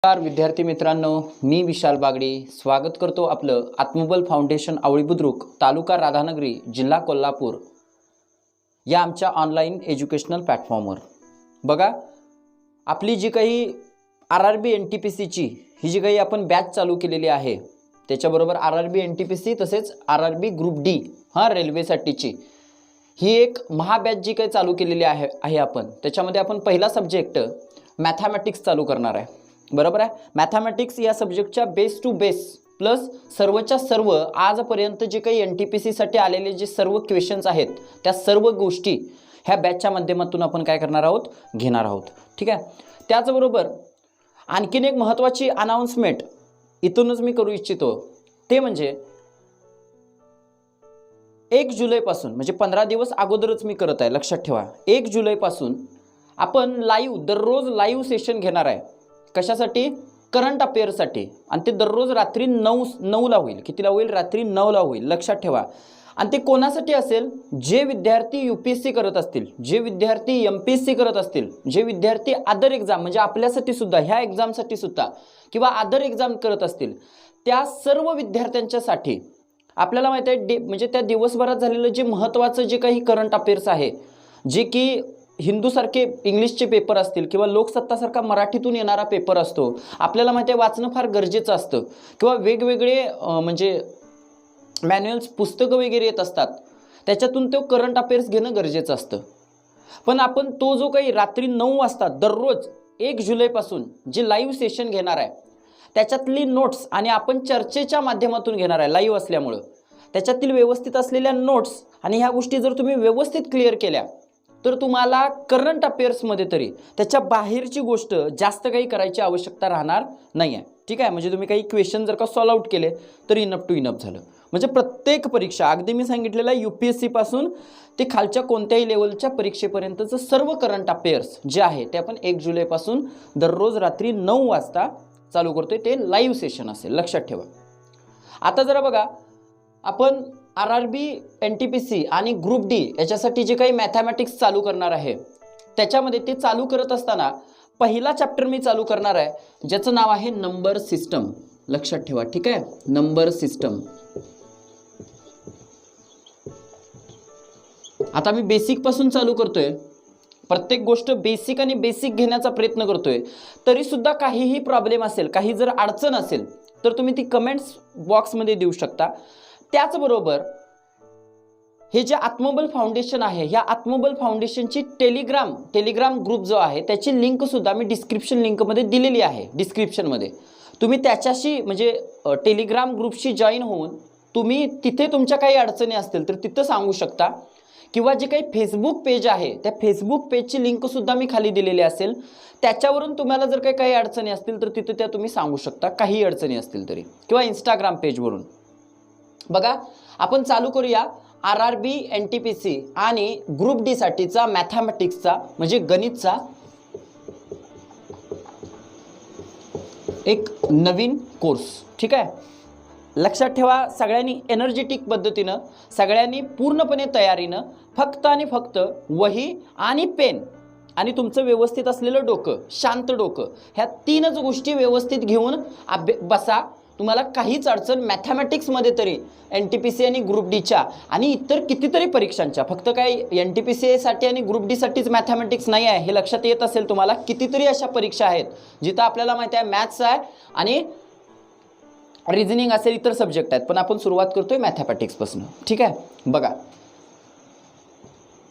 नमस्कार विद्यार्थी मित्रांनो, मी विशाल बागडी स्वागत करतो आपलं आत्मबल फाउंडेशन आवळी बुद्रुक, तालुका राधानगरी, जिल्हा कोल्हापूर या आमच्या ऑनलाईन एज्युकेशनल प्लॅटफॉर्मवर. बघा, आपली जी काही RRB NTPCची ही जी काही आपण बॅच चालू केलेली आहे, त्याच्याबरोबर RRB NTPC तसेच RRB ग्रुप D रेल्वेसाठीची ही एक महाबॅच जी काही चालू केलेली आहे आपण, त्याच्यामध्ये आपण पहिला सब्जेक्ट मॅथमॅटिक्स चालू करणार आहे. बरोबर आहे. मॅथमॅटिक्स या सब्जेक्टच्या बेस टू बेस प्लस सर्वच्या सर्व आजपर्यंत जे काही NTPC साठी आलेले जे सर्व क्वेश्चन्स आहेत त्या सर्व गोष्टी ह्या बॅचच्या माध्यमातून आपण काय करणार आहोत, घेणार आहोत. ठीक आहे. त्याचबरोबर आणखीन एक महत्त्वाची अनाउन्समेंट इथूनच मी करू इच्छितो, ते म्हणजे 1 जुलैपासून, म्हणजे 15 दिवस अगोदरच मी करत आहे, लक्षात ठेवा. 1 जुलैपासून आपण दररोज लाईव्ह सेशन घेणार आहे. कशासाठी? करंट अफेअर्ससाठी. आणि ते दररोज रात्री 9ला होईल. कितीला होईल? रात्री 9ला होईल, लक्षात ठेवा. आणि ते कोणासाठी असेल? जे विद्यार्थी UPSC करत असतील, जे विद्यार्थी MPSC करत असतील, जे विद्यार्थी अदर एक्झाम म्हणजे आपल्यासाठी सुद्धा, ह्या एक्झामसाठी सुद्धा किंवा अदर एक्झाम करत असतील, त्या सर्व विद्यार्थ्यांच्यासाठी. आपल्याला माहिती आहे म्हणजे त्या दिवसभरात झालेलं जे महत्त्वाचं जे काही करंट अफेअर्स आहे, जे की हिंदूसारखे इंग्लिशचे पेपर असतील किंवा लोकसत्तासारखा मराठीतून येणारा पेपर असतो, आपल्याला माहिती आहे वाचणं फार गरजेचं असतं. किंवा वेगवेगळे म्हणजे मॅन्युअल्स, पुस्तकं वगैरे येत असतात, त्याच्यातून तो करंट अफेअर्स घेणं गरजेचं असतं. पण आपण तो जो काही रात्री 9 वाजता दररोज 1 जुलैपासून जे लाईव्ह सेशन घेणार आहे, त्याच्यातली नोट्स आणि आपण चर्चेच्या माध्यमातून घेणार आहे लाईव्ह असल्यामुळं, त्याच्यातील व्यवस्थित असलेल्या नोट्स आणि ह्या गोष्टी जर तुम्ही व्यवस्थित क्लिअर केल्या तर तुम्हाला करंट अफेअर्समध्ये तरी त्याच्या बाहेरची गोष्ट जास्त काही करायची आवश्यकता राहणार नाही आहे. ठीक आहे. म्हणजे तुम्ही काही क्वेश्चन जर का सॉल्व आउट केले तर इनफ टू इनफ झालं. म्हणजे प्रत्येक परीक्षा, अगदी मी सांगितलेलं UPSC पासून ते खालच्या कोणत्याही लेवलच्या परीक्षेपर्यंतचं सर्व करंट अफेअर्स जे आहे ते आपण 1 जुलैपासून दररोज रात्री 9 वाजता चालू करतोय. ते लाईव्ह सेशन असेल, लक्षात ठेवा. आता जरा बघा, आपण RRB NTPC आणि ग्रुप D याच्यासाठी जे काही मॅथमॅटिक्स चालू करणार आहे, त्याच्यामध्ये ते चालू करत असताना पहिला चॅप्टर मी चालू करणार आहे, ज्याचं नाव आहे नंबर सिस्टम. लक्षात ठेवा. ठीक आहे. Number system. आता मी बेसिक पासून चालू करतोय, प्रत्येक गोष्ट बेसिक आणि बेसिक घेण्याचा प्रयत्न करतोय. तरी सुद्धा काहीही प्रॉब्लेम असेल, काही जर अडचण असेल तर तुम्ही ती कमेंट्स बॉक्समध्ये देऊ शकता. त्याचबरोबर हे जे आत्मबल फाउंडेशन आहे, ह्या आत्मबल फाउंडेशनची टेलिग्राम ग्रुप जो आहे त्याची लिंक सुद्धा मी डिस्क्रिप्शन लिंकमध्ये दिलेली आहे. डिस्क्रिप्शनमध्ये तुम्ही त्याच्याशी म्हणजे टेलिग्राम ग्रुपशी जॉईन होऊन तुम्ही तिथे तुमच्या काही अडचणी असतील तर तिथं सांगू शकता. किंवा जे काही फेसबुक पेज आहे त्या फेसबुक पेजची लिंक सुद्धा मी खाली दिलेली असेल, त्याच्यावरून तुम्हाला जर काही अडचणी असतील तर तिथे त्या तुम्ही सांगू शकता, काही अडचणी असतील तरी. किंवा इंस्टाग्राम पेजवरून. बघा, आपण चालू करूया RRB NTPC आणि ग्रुप D साठीचा मॅथमॅटिक्सचा म्हणजे गणितचा एक नवीन कोर्स. ठीक आहे. लक्षात ठेवा, सगळ्यांनी एनर्जेटिक पद्धतीनं, सगळ्यांनी पूर्णपणे तयारीनं, फक्त आणि फक्त वही आणि पेन आणि तुमचं व्यवस्थित असलेलं डोकं, शांत डोकं, ह्या 3च गोष्टी व्यवस्थित घेऊन बसा. तुम्हाला काहीच अडचण मॅथमॅटिक्समध्ये तरी NTPC आणि ग्रुप Dच्या आणि इतर कितीतरी परीक्षांच्या, फक्त काय NTPC साठी आणि ग्रुप D साठीच मॅथमॅटिक्स नाही आहे हे लक्षात येत असेल तुम्हाला. कितीतरी अशा परीक्षा आहेत जिथं आपल्याला माहिती आहे मॅथ्स आहे आणि रिझनिंग असेल, इतर सब्जेक्ट आहेत, पण आपण सुरुवात करतोय मॅथमॅटिक्सपासून. ठीक आहे. बघा,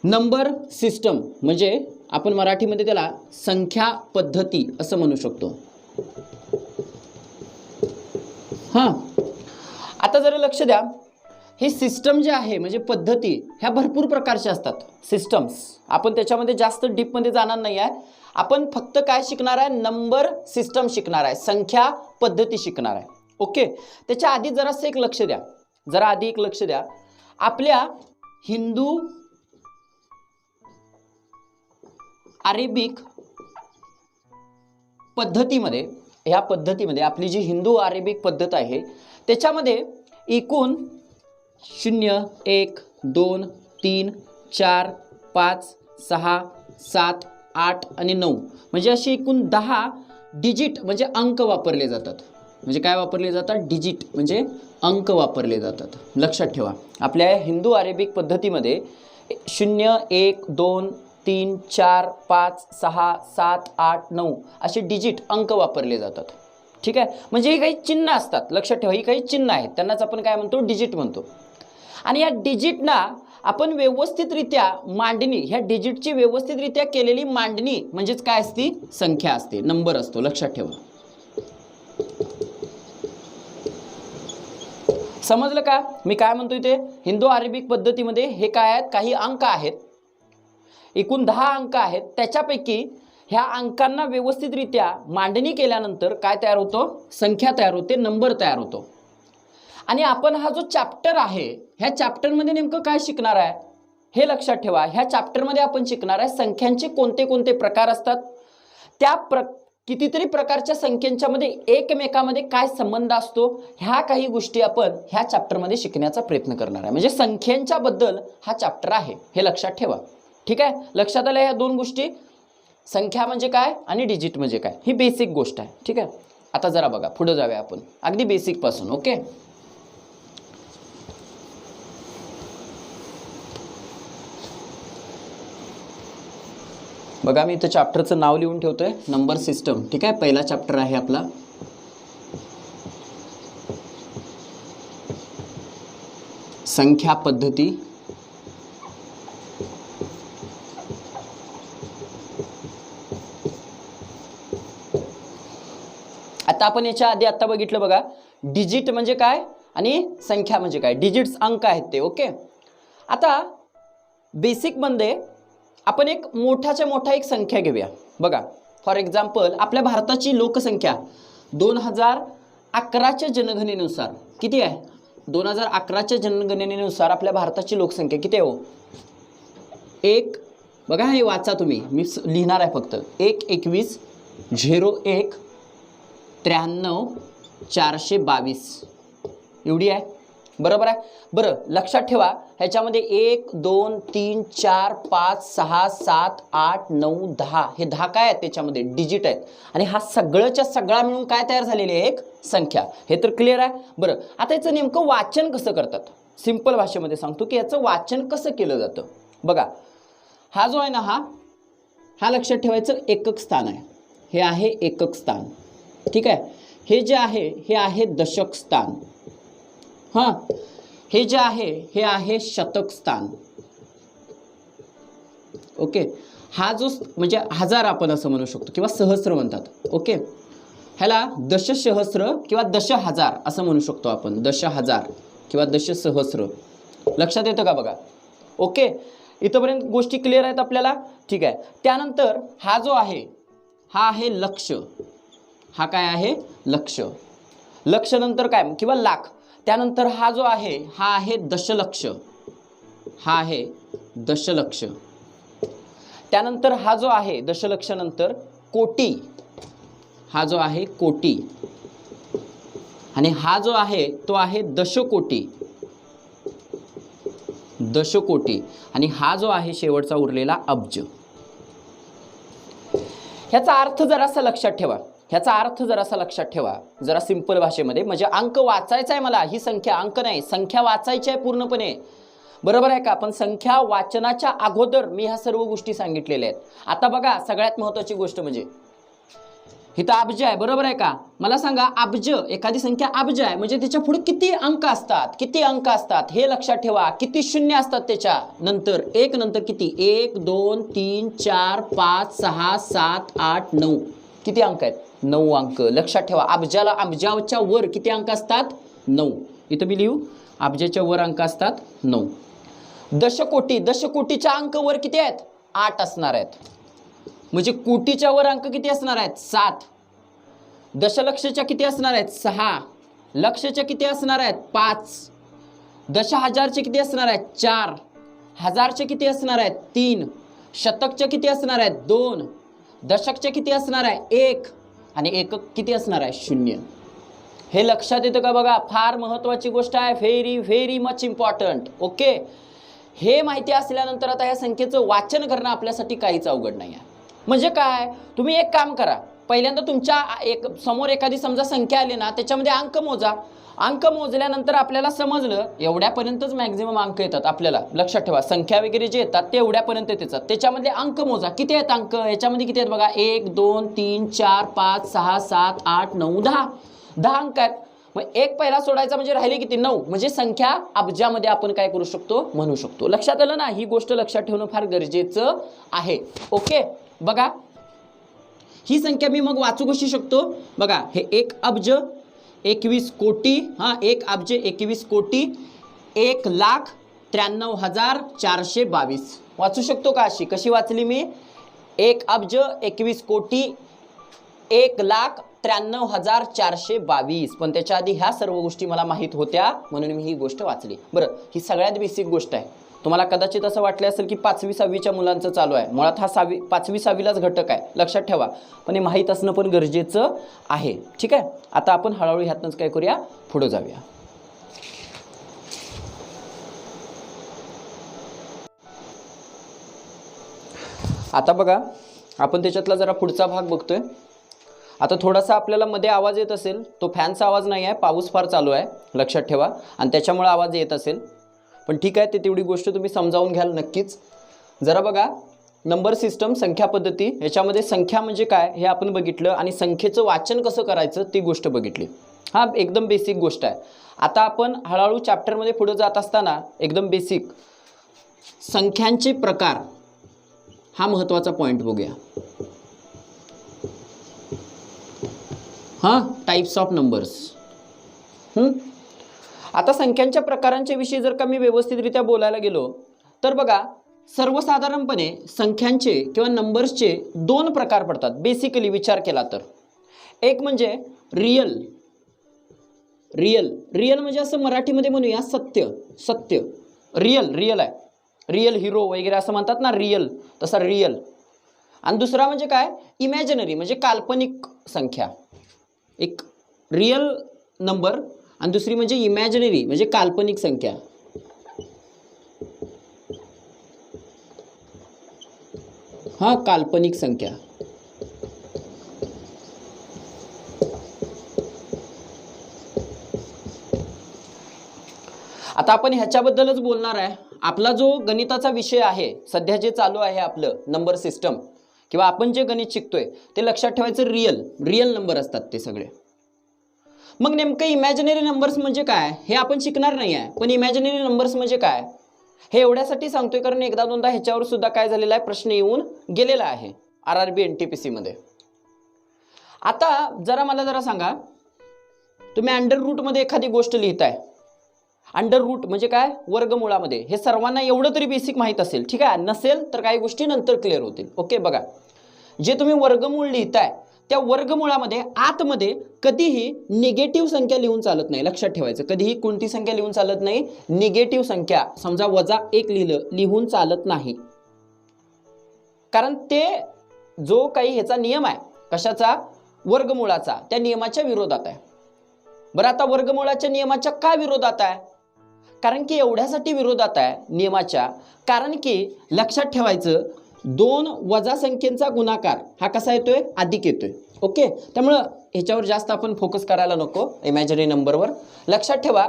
नंबर सिस्टम म्हणजे आपण मराठीमध्ये त्याला संख्या पद्धती असं म्हणू शकतो. आता जरा लक्ष द्या, ही सिस्टम जे आहे म्हणजे पद्धती ह्या भरपूर प्रकारच्या असतात. सिस्टम्स आपण त्याच्यामध्ये जास्त डीपमध्ये जाणार नाही आहे. आपण फक्त काय शिकणार आहे? नंबर सिस्टम शिकणार आहे, संख्या पद्धती शिकणार आहे. ओके. त्याच्या आधी जरासं एक लक्ष द्या, आपल्या हिंदू अरेबिक पद्धतीमध्ये, ह्या पद्धतीमध्ये आपली जी हिंदू अरेबिक पद्धत आहे त्याच्यामध्ये एकूण 0 1 2 3 4 5 6 7 8 आणि 9 म्हणजे अशी एकूण 10 डिजिट म्हणजे अंक वापरले जातात. म्हणजे काय वापरले जातात? डिजिट म्हणजे अंक वापरले जातात. लक्षात ठेवा, आपल्या हिंदू अरेबिक पद्धतीमध्ये 0 1 2 3 4 5 6 7 8 9 असे डिजिट अंक वापरले जातात. ठीक आहे, म्हणजे ही काही चिन्ह असतात. लक्षात ठेवा, ही काही चिन्ह आहेत, त्यांनाच आपण काय म्हणतो? डिजिट म्हणतो. आणि या डिजिटना आपण व्यवस्थितरित्या मांडणी, ह्या डिजिटची व्यवस्थितरित्या केलेली मांडणी म्हणजेच काय असते? संख्या असते, नंबर असतो. लक्षात ठेवा. समजलं का मी काय म्हणतोय ते? हिंदू अरेबिक पद्धतीमध्ये हे काय आहेत? काही अंक आहेत, एकूण 10 अंक आहेत. त्याच्यापैकी ह्या अंकांना व्यवस्थितरित्या मांडणी केल्यानंतर काय तयार होतो? संख्या तयार होते, नंबर तयार होतो. आणि आपण हा जो चॅप्टर आहे, ह्या चॅप्टरमध्ये नेमकं काय शिकणार आहे हे लक्षात ठेवा. ह्या चॅप्टरमध्ये आपण शिकणार आहे संख्यांचे कोणते कोणते प्रकार असतात, त्या कितीतरी प्रकारच्या संख्यांच्यामध्ये एकमेकांमध्ये काय संबंध असतो, ह्या काही गोष्टी आपण ह्या चॅप्टरमध्ये शिकण्याचा प्रयत्न करणार आहे. म्हणजे संख्यांच्या बद्दल हा चॅप्टर आहे, हे लक्षात ठेवा. ठीक आहे, लक्षात आलं ह्या दोन गोष्टी? संख्या म्हणजे काय आणि डिजिट म्हणजे काय, ही बेसिक गोष्ट आहे. ठीक आहे, आता जरा बघा, पुढे जाऊया आपण अगदी बेसिक पासून. ओके, बघा मी इथं चॅप्टरचं नाव लिहून ठेवतोय, नंबर सिस्टम. ठीक आहे, पहिला चॅप्टर आहे आपला. संख्या पद्धती. आता आपण याच्या आधी आता बघितलं बघा, डिजिट म्हणजे काय आणि संख्या म्हणजे काय. डिजिट्स अंक आहेत ते. ओके, आता बेसिक मध्ये आपण एक मोठाच्या मोठा एक संख्या घेऊया. बघा, फॉर एक्झाम्पल आपल्या भारताची लोकसंख्या 2011च्या जनगणनेनुसार किती आहे? 2011च्या जनगणनेनुसार आपल्या भारताची लोकसंख्या किती आहे हो? एक, बघा हे वाचा तुम्ही, मी लिहिणार आहे फक्त. 1 21 01 93 422 एवढी आहे. बरोबर आहे? बरं, लक्षात ठेवा, ह्याच्यामध्ये 1 2 3 4 5 6 7 8 9 10 हे 10 काय आहेत? त्याच्यामध्ये डिजिट आहेत. आणि हा सगळंच्या सगळा मिळून काय तयार झालेली आहे? एक संख्या. हे तर क्लिअर आहे. बरं, आता याचं नेमकं वाचन कसं करतात? सिंपल भाषेमध्ये सांगतो की याचं वाचन कसं केलं जातं. बघा, हा जो आहे ना, हा लक्षात ठेवायचं एकक स्थान आहे. हे आहे एकक स्थान. ठीक आहे, हे जे आहे हे आहे दशक स्थान. हां, हे जे आहे हे आहे शतक स्थान. ओके, हा जो म्हणजे हजार आपण असं म्हणू शकतो किंवा सहस्र म्हणतात. ओके, ह्याला दशसहस्र किंवा 10,000 असं म्हणू शकतो आपण. 10,000 किंवा दशसहस्र. लक्षात येतं का? बघा, ओके, इथंपर्यंत गोष्टी क्लिअर आहेत आपल्याला. ठीक आहे, त्यानंतर हा जो आहे हा आहे लक्ष. हा काय आहे? लक्ष. लक्ष नंतर काय? किंवा लाख. त्यानंतर हा जो आहे हा आहे दशलक्ष. हा आहे दशलक्ष. त्यानंतर हा जो आहे दशलक्ष नंतर कोटी. हा जो आहे कोटी. आणि हा जो आहे तो आहे दशकोटी. दशकोटी. आणि हा जो आहे शेवटचा उरलेला अब्ज. ह्याचा अर्थ जरासा लक्षात ठेवा. ह्याचा अर्थ जरासा लक्षात ठेवा, जरा सिंपल भाषेमध्ये. म्हणजे अंक वाचायचा आहे मला, ही संख्या, अंक नाही, संख्या वाचायची आहे पूर्णपणे. बरोबर आहे का? पण संख्या वाचनाच्या अगोदर मी ह्या सर्व गोष्टी सांगितलेल्या आहेत. आता बघा, सगळ्यात महत्त्वाची गोष्ट म्हणजे इथं अब्ज आहे. बरोबर आहे का? मला सांगा, अब्ज, एखादी संख्या अब्ज आहे म्हणजे त्याच्या पुढे किती अंक असतात? किती अंक असतात हे लक्षात ठेवा. किती शून्य असतात त्याच्या नंतर? एक नंतर किती? 1 2 3 4 5 6 7 8 9. किती अंक आहेत? 9 अंक. लक्षात ठेवा, अब्जाला, अब्जाच्या वर किती अंक असतात? 9. इथं मी लिहू, अब्जाच्या वर अंक असतात 9. दशकोटी, दशकोटीच्या अंक वर किती आहेत? 8 असणार आहेत. म्हणजे कोटीच्या वर अंक किती असणार आहेत? 7. दशलक्षच्या किती असणार आहेत? 6. लक्षच्या किती असणार आहेत? 5. 10,000चे किती असणार आहेत? 4. हजारचे किती असणार आहेत? 3. शतकचे किती असणार आहेत? 2. दशकचे किती असणार आहे? 1. आणि एकक किती असणार आहे? 0. हे लक्षात येतं का? बघा, फार महत्त्वाची गोष्ट आहे. Very very much important. Okay, हे माहिती असल्यानंतर आता ह्या संख्येचं वाचन करणं आपल्यासाठी काहीच अवघड नाही आहे. म्हणजे काय? तुम्ही एक काम करा, पहिल्यांदा तुमच्या एक समोर एखादी समजा संख्या आली ना, त्याच्यामध्ये अंक मोजा. अंक मोजल्यानंतर आपल्याला समजलं एवढ्यापर्यंतच मॅक्झिमम अंक येतात आपल्याला. लक्षात ठेवा, संख्या वगैरे जे येतात ते एवढ्यापर्यंत येतात. त्याच्यामधले अंक मोजा, किती आहेत अंक याच्यामध्ये, किती आहेत बघा, 1 2 3 4 5 6 7 8 9 10. 10 अंक आहेत. मग एक पहिला सोडायचा म्हणजे राहिले किती, 9. म्हणजे संख्या अब्जामध्ये आपण काय करू शकतो, म्हणू शकतो. लक्षात आलं ना, ही गोष्ट लक्षात ठेवणं फार गरजेचं आहे. ओके, बघा ही संख्या मी मग वाचू कशी शकतो, बघा हे 1 अब्ज 21 कोटी, हां 1 अब्ज 21 कोटी 1,93,422 वाचू शकतो का? अशी कशी वाचली मी, 1 अब्ज 21 कोटी 1,93,422. पण त्याच्या आधी ह्या सर्व गोष्टी मला माहीत होत्या म्हणून मी ही गोष्ट वाचली. बरं, ही सगळ्यात बेसिक गोष्ट आहे. तुम्हाला कदाचित असं वाटलं असेल की 5वी 6वीच्या मुलांचं चालू आहे. मुळात हा 5वी 6वीलाच घटक आहे, लक्षात ठेवा. पण हे माहीत असणं पण गरजेचं आहे. ठीक आहे, आता आपण हळूहळू ह्यातनंच काय करूया, पुढे जाऊया. आता बघा आपण त्याच्यातला जरा पुढचा भाग बघतोय. आता थोडासा आपल्याला मध्ये आवाज येत असेल, तो फॅनचा आवाज नाही आहे, पाऊस फार चालू आहे, लक्षात ठेवा, आणि त्याच्यामुळे आवाज येत असेल. पण ठीक आहे, ते तेवढी गोष्ट तुम्ही समजावून घ्याल नक्कीच. जरा बघा, नंबर सिस्टम, संख्या पद्धती, याच्यामध्ये संख्या म्हणजे काय हे आपण बघितलं आणि संख्येचं वाचन कसं करायचं ती गोष्ट बघितली. हा एकदम बेसिक गोष्ट आहे. आता आपण हळूहळू चॅप्टरमध्ये पुढे जात असताना एकदम बेसिक संख्यांचे प्रकार हा महत्त्वाचा पॉईंट बघूया. हां, टाइप्स ऑफ नंबर्स. आता संख्यांच्या प्रकारांच्या विषयी जर का मी व्यवस्थितरित्या बोलायला गेलो तर बघा, सर्वसाधारणपणे संख्यांचे किंवा नंबर्सचे 2 प्रकार पडतात बेसिकली विचार केला तर. एक म्हणजे रियल. रियल म्हणजे असं मराठीमध्ये म्हणूया सत्य. रियल आहे, रियल हिरो वगैरे असं म्हणतात ना, रियल, तसा रियल. आणि दुसरा म्हणजे काय, इमॅजिनरी म्हणजे काल्पनिक संख्या. एक रियल नंबर आणि दुसरी म्हणजे इमॅजिनरी म्हणजे काल्पनिक संख्या. हा, काल्पनिक संख्या. आता आपण ह्याच्याबद्दलच बोलणार आहे. आपला जो गणिताचा विषय आहे सध्या जे चालू आहे आपलं नंबर सिस्टम किंवा आपण जे गणित शिकतोय ते लक्षात ठेवायचं, रियल नंबर असतात ते सगळे. मग नेमकं इमॅजिनरी नंबर्स म्हणजे काय हे आपण शिकणार नाही आहे. पण इमॅजिनरी नंबर्स म्हणजे काय हे एवढ्यासाठी सांगतोय कारण एकदा दोनदा ह्याच्यावर सुद्धा काय झालेला आहे, प्रश्न येऊन गेलेला आहे RRB NTPC मध्ये. आता मला जरा सांगा, तुम्ही अंडर रूटमध्ये एखादी गोष्ट लिहिताय. अंडर रूट म्हणजे काय, वर्गमुळामध्ये. हे सर्वांना एवढं तरी बेसिक माहीत असेल, ठीक आहे. नसेल तर काही गोष्टी नंतर क्लिअर होतील. ओके, बघा जे तुम्ही वर्गमूळ लिहिताय त्या वर्गमुळामध्ये आतमध्ये कधीही निगेटिव्ह संख्या लिहून चालत नाही. लक्षात ठेवायचं, कधीही कोणती संख्या लिहून चालत नाही, निगेटिव्ह संख्या. समजा -1 लिहून चालत नाही. कारण ते जो काही ह्याचा नियम आहे, कशाचा, वर्गमुळाचा, त्या नियमाच्या विरोधात आहे. बरं, आता वर्गमुळाच्या नियमाच्या का विरोधात आहे? कारण की एवढ्यासाठी विरोधात आहे नियमाच्या, कारण की लक्षात ठेवायचं 2 वजा संख्येचा गुणाकार हा कसा येतोय, अधिक येतोय. ओके, त्यामुळं ह्याच्यावर जास्त आपण फोकस करायला नको, इमॅजिनरी नंबरवर. लक्षात ठेवा,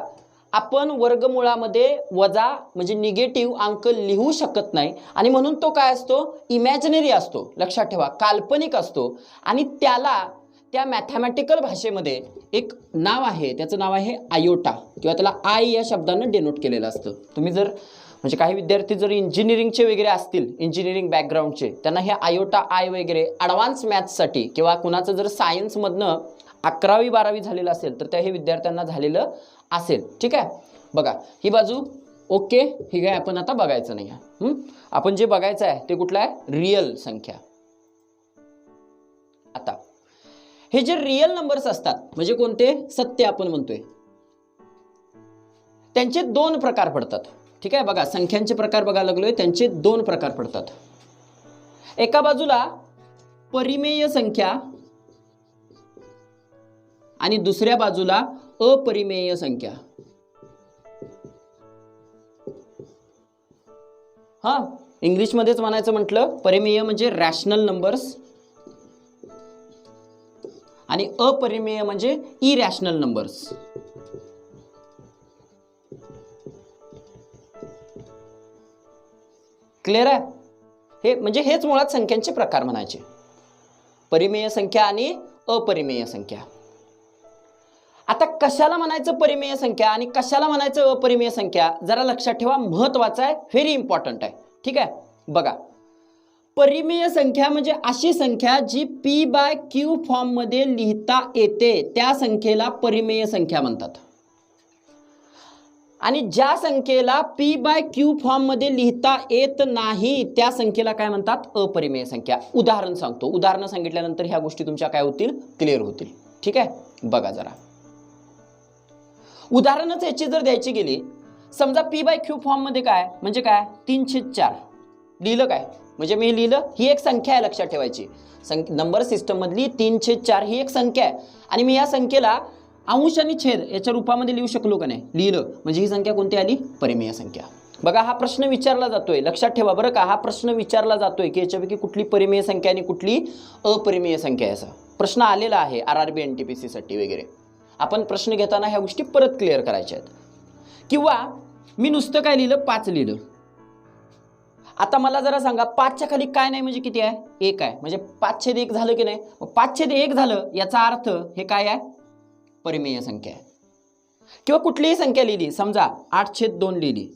आपण वर्गमुळामध्ये वजा म्हणजे निगेटिव्ह अंक लिहू शकत नाही आणि म्हणून तो काय असतो, इमॅजिनरी असतो. लक्षात ठेवा, काल्पनिक असतो. आणि त्याला त्या मॅथमॅटिकल भाषेमध्ये एक नाव आहे, त्याचं नाव आहे आयोटा, किंवा त्याला आय या शब्दानं डेनोट केलेलं असतं. तुम्ही जर म्हणजे काही विद्यार्थी जर इंजिनिअरिंगचे वगैरे असतील, इंजिनिअरिंग बॅकग्राऊंडचे, त्यांना हे आयोटा आय वगैरे ॲडव्हान्स मॅथ्ससाठी किंवा कुणाचं जर सायन्समधनं 11वी 12वी झालेलं असेल तर त्या हे विद्यार्थ्यांना झालेलं असेल. ठीक आहे, बघा ही बाजू. ओके, ही काय आपण आता बघायचं नाही आहे. आपण जे बघायचं आहे ते कुठलं आहे, रियल संख्या. आता हे जे रियल नंबर्स असतात म्हणजे कोणते, सत्य आपण म्हणतोय, त्यांचे 2 प्रकार पडतात. ठीक आहे, बघा संख्यांचे प्रकार बघायला लागलोय, त्यांचे 2 प्रकार पडतात. एका बाजूला परिमेय संख्या आणि दुसऱ्या बाजूला अपरिमेय संख्या. हा, इंग्लिशमध्येच म्हणायचं म्हटलं, परिमेय म्हणजे रॅशनल नंबर्स आणि अपरिमेय म्हणजे इरॅशनल नंबर्स. क्लिअर आहे? हे म्हणजे हेच मुळात संख्यांचे प्रकार म्हणायचे, परिमेय संख्या आणि अपरिमेय संख्या. आता कशाला म्हणायचं परिमेय संख्या आणि कशाला म्हणायचं अपरिमेय संख्या जरा लक्षात ठेवा, महत्वाचं आहे, व्हेरी इम्पॉर्टंट आहे. ठीक आहे, बघा, परिमेय संख्या म्हणजे अशी संख्या जी p/q फॉर्म मध्ये लिहिता येते त्या संख्येला परिमेय संख्या म्हणतात. आणि ज्या संख्येला p/q फॉर्म मध्ये लिहिता येत नाही त्या संख्येला काय म्हणतात? अपरिमेय संख्या. उदाहरण सांगतो, उदाहरण सांगितल्यानंतर ह्या गोष्टी तुमच्या काय होतील? क्लिअर होतील. ठीक आहे, बघा जरा उदाहरणच याची जर द्यायची गेली, समजा p/q फॉर्म मध्ये काय म्हणजे काय 3/4 लिहिलं. काय म्हणजे मी लिहिलं, ही एक संख्या आहे, लक्षात ठेवायची. नंबर सिस्टम मधली 3/4 ही एक संख्या आहे आणि मी या संख्येला अंश आणि छेद याच्या रूपामध्ये लिहू शकलो का नाही? लिहिलं, म्हणजे ही संख्या कोणती आली? परिमेय संख्या. बघा, हा प्रश्न विचारला जातोय, लक्षात ठेवा बरं का, हा प्रश्न विचारला जातोय की याच्यापैकी कुठली परिमेय संख्या आणि कुठली अपरिमेय संख्या आहे. असा प्रश्न आलेला आहे RRB NTPC साठी वगैरे. आपण प्रश्न घेताना ह्या गोष्टी परत क्लिअर करायच्या आहेत. किंवा मी नुसतं काय लिहिलं? 5 लिहिलं. आता मला जरा सांगा, 5च्या खाली काय नाही म्हणजे किती आहे? 1 आहे. म्हणजे 5/1 झालं की नाही? 5/1 झालं याचा अर्थ हे काय आहे? परिमेय संख्या आहे. किंवा कुठलीही संख्या लिहिली, समजा 8/2 लिहिली,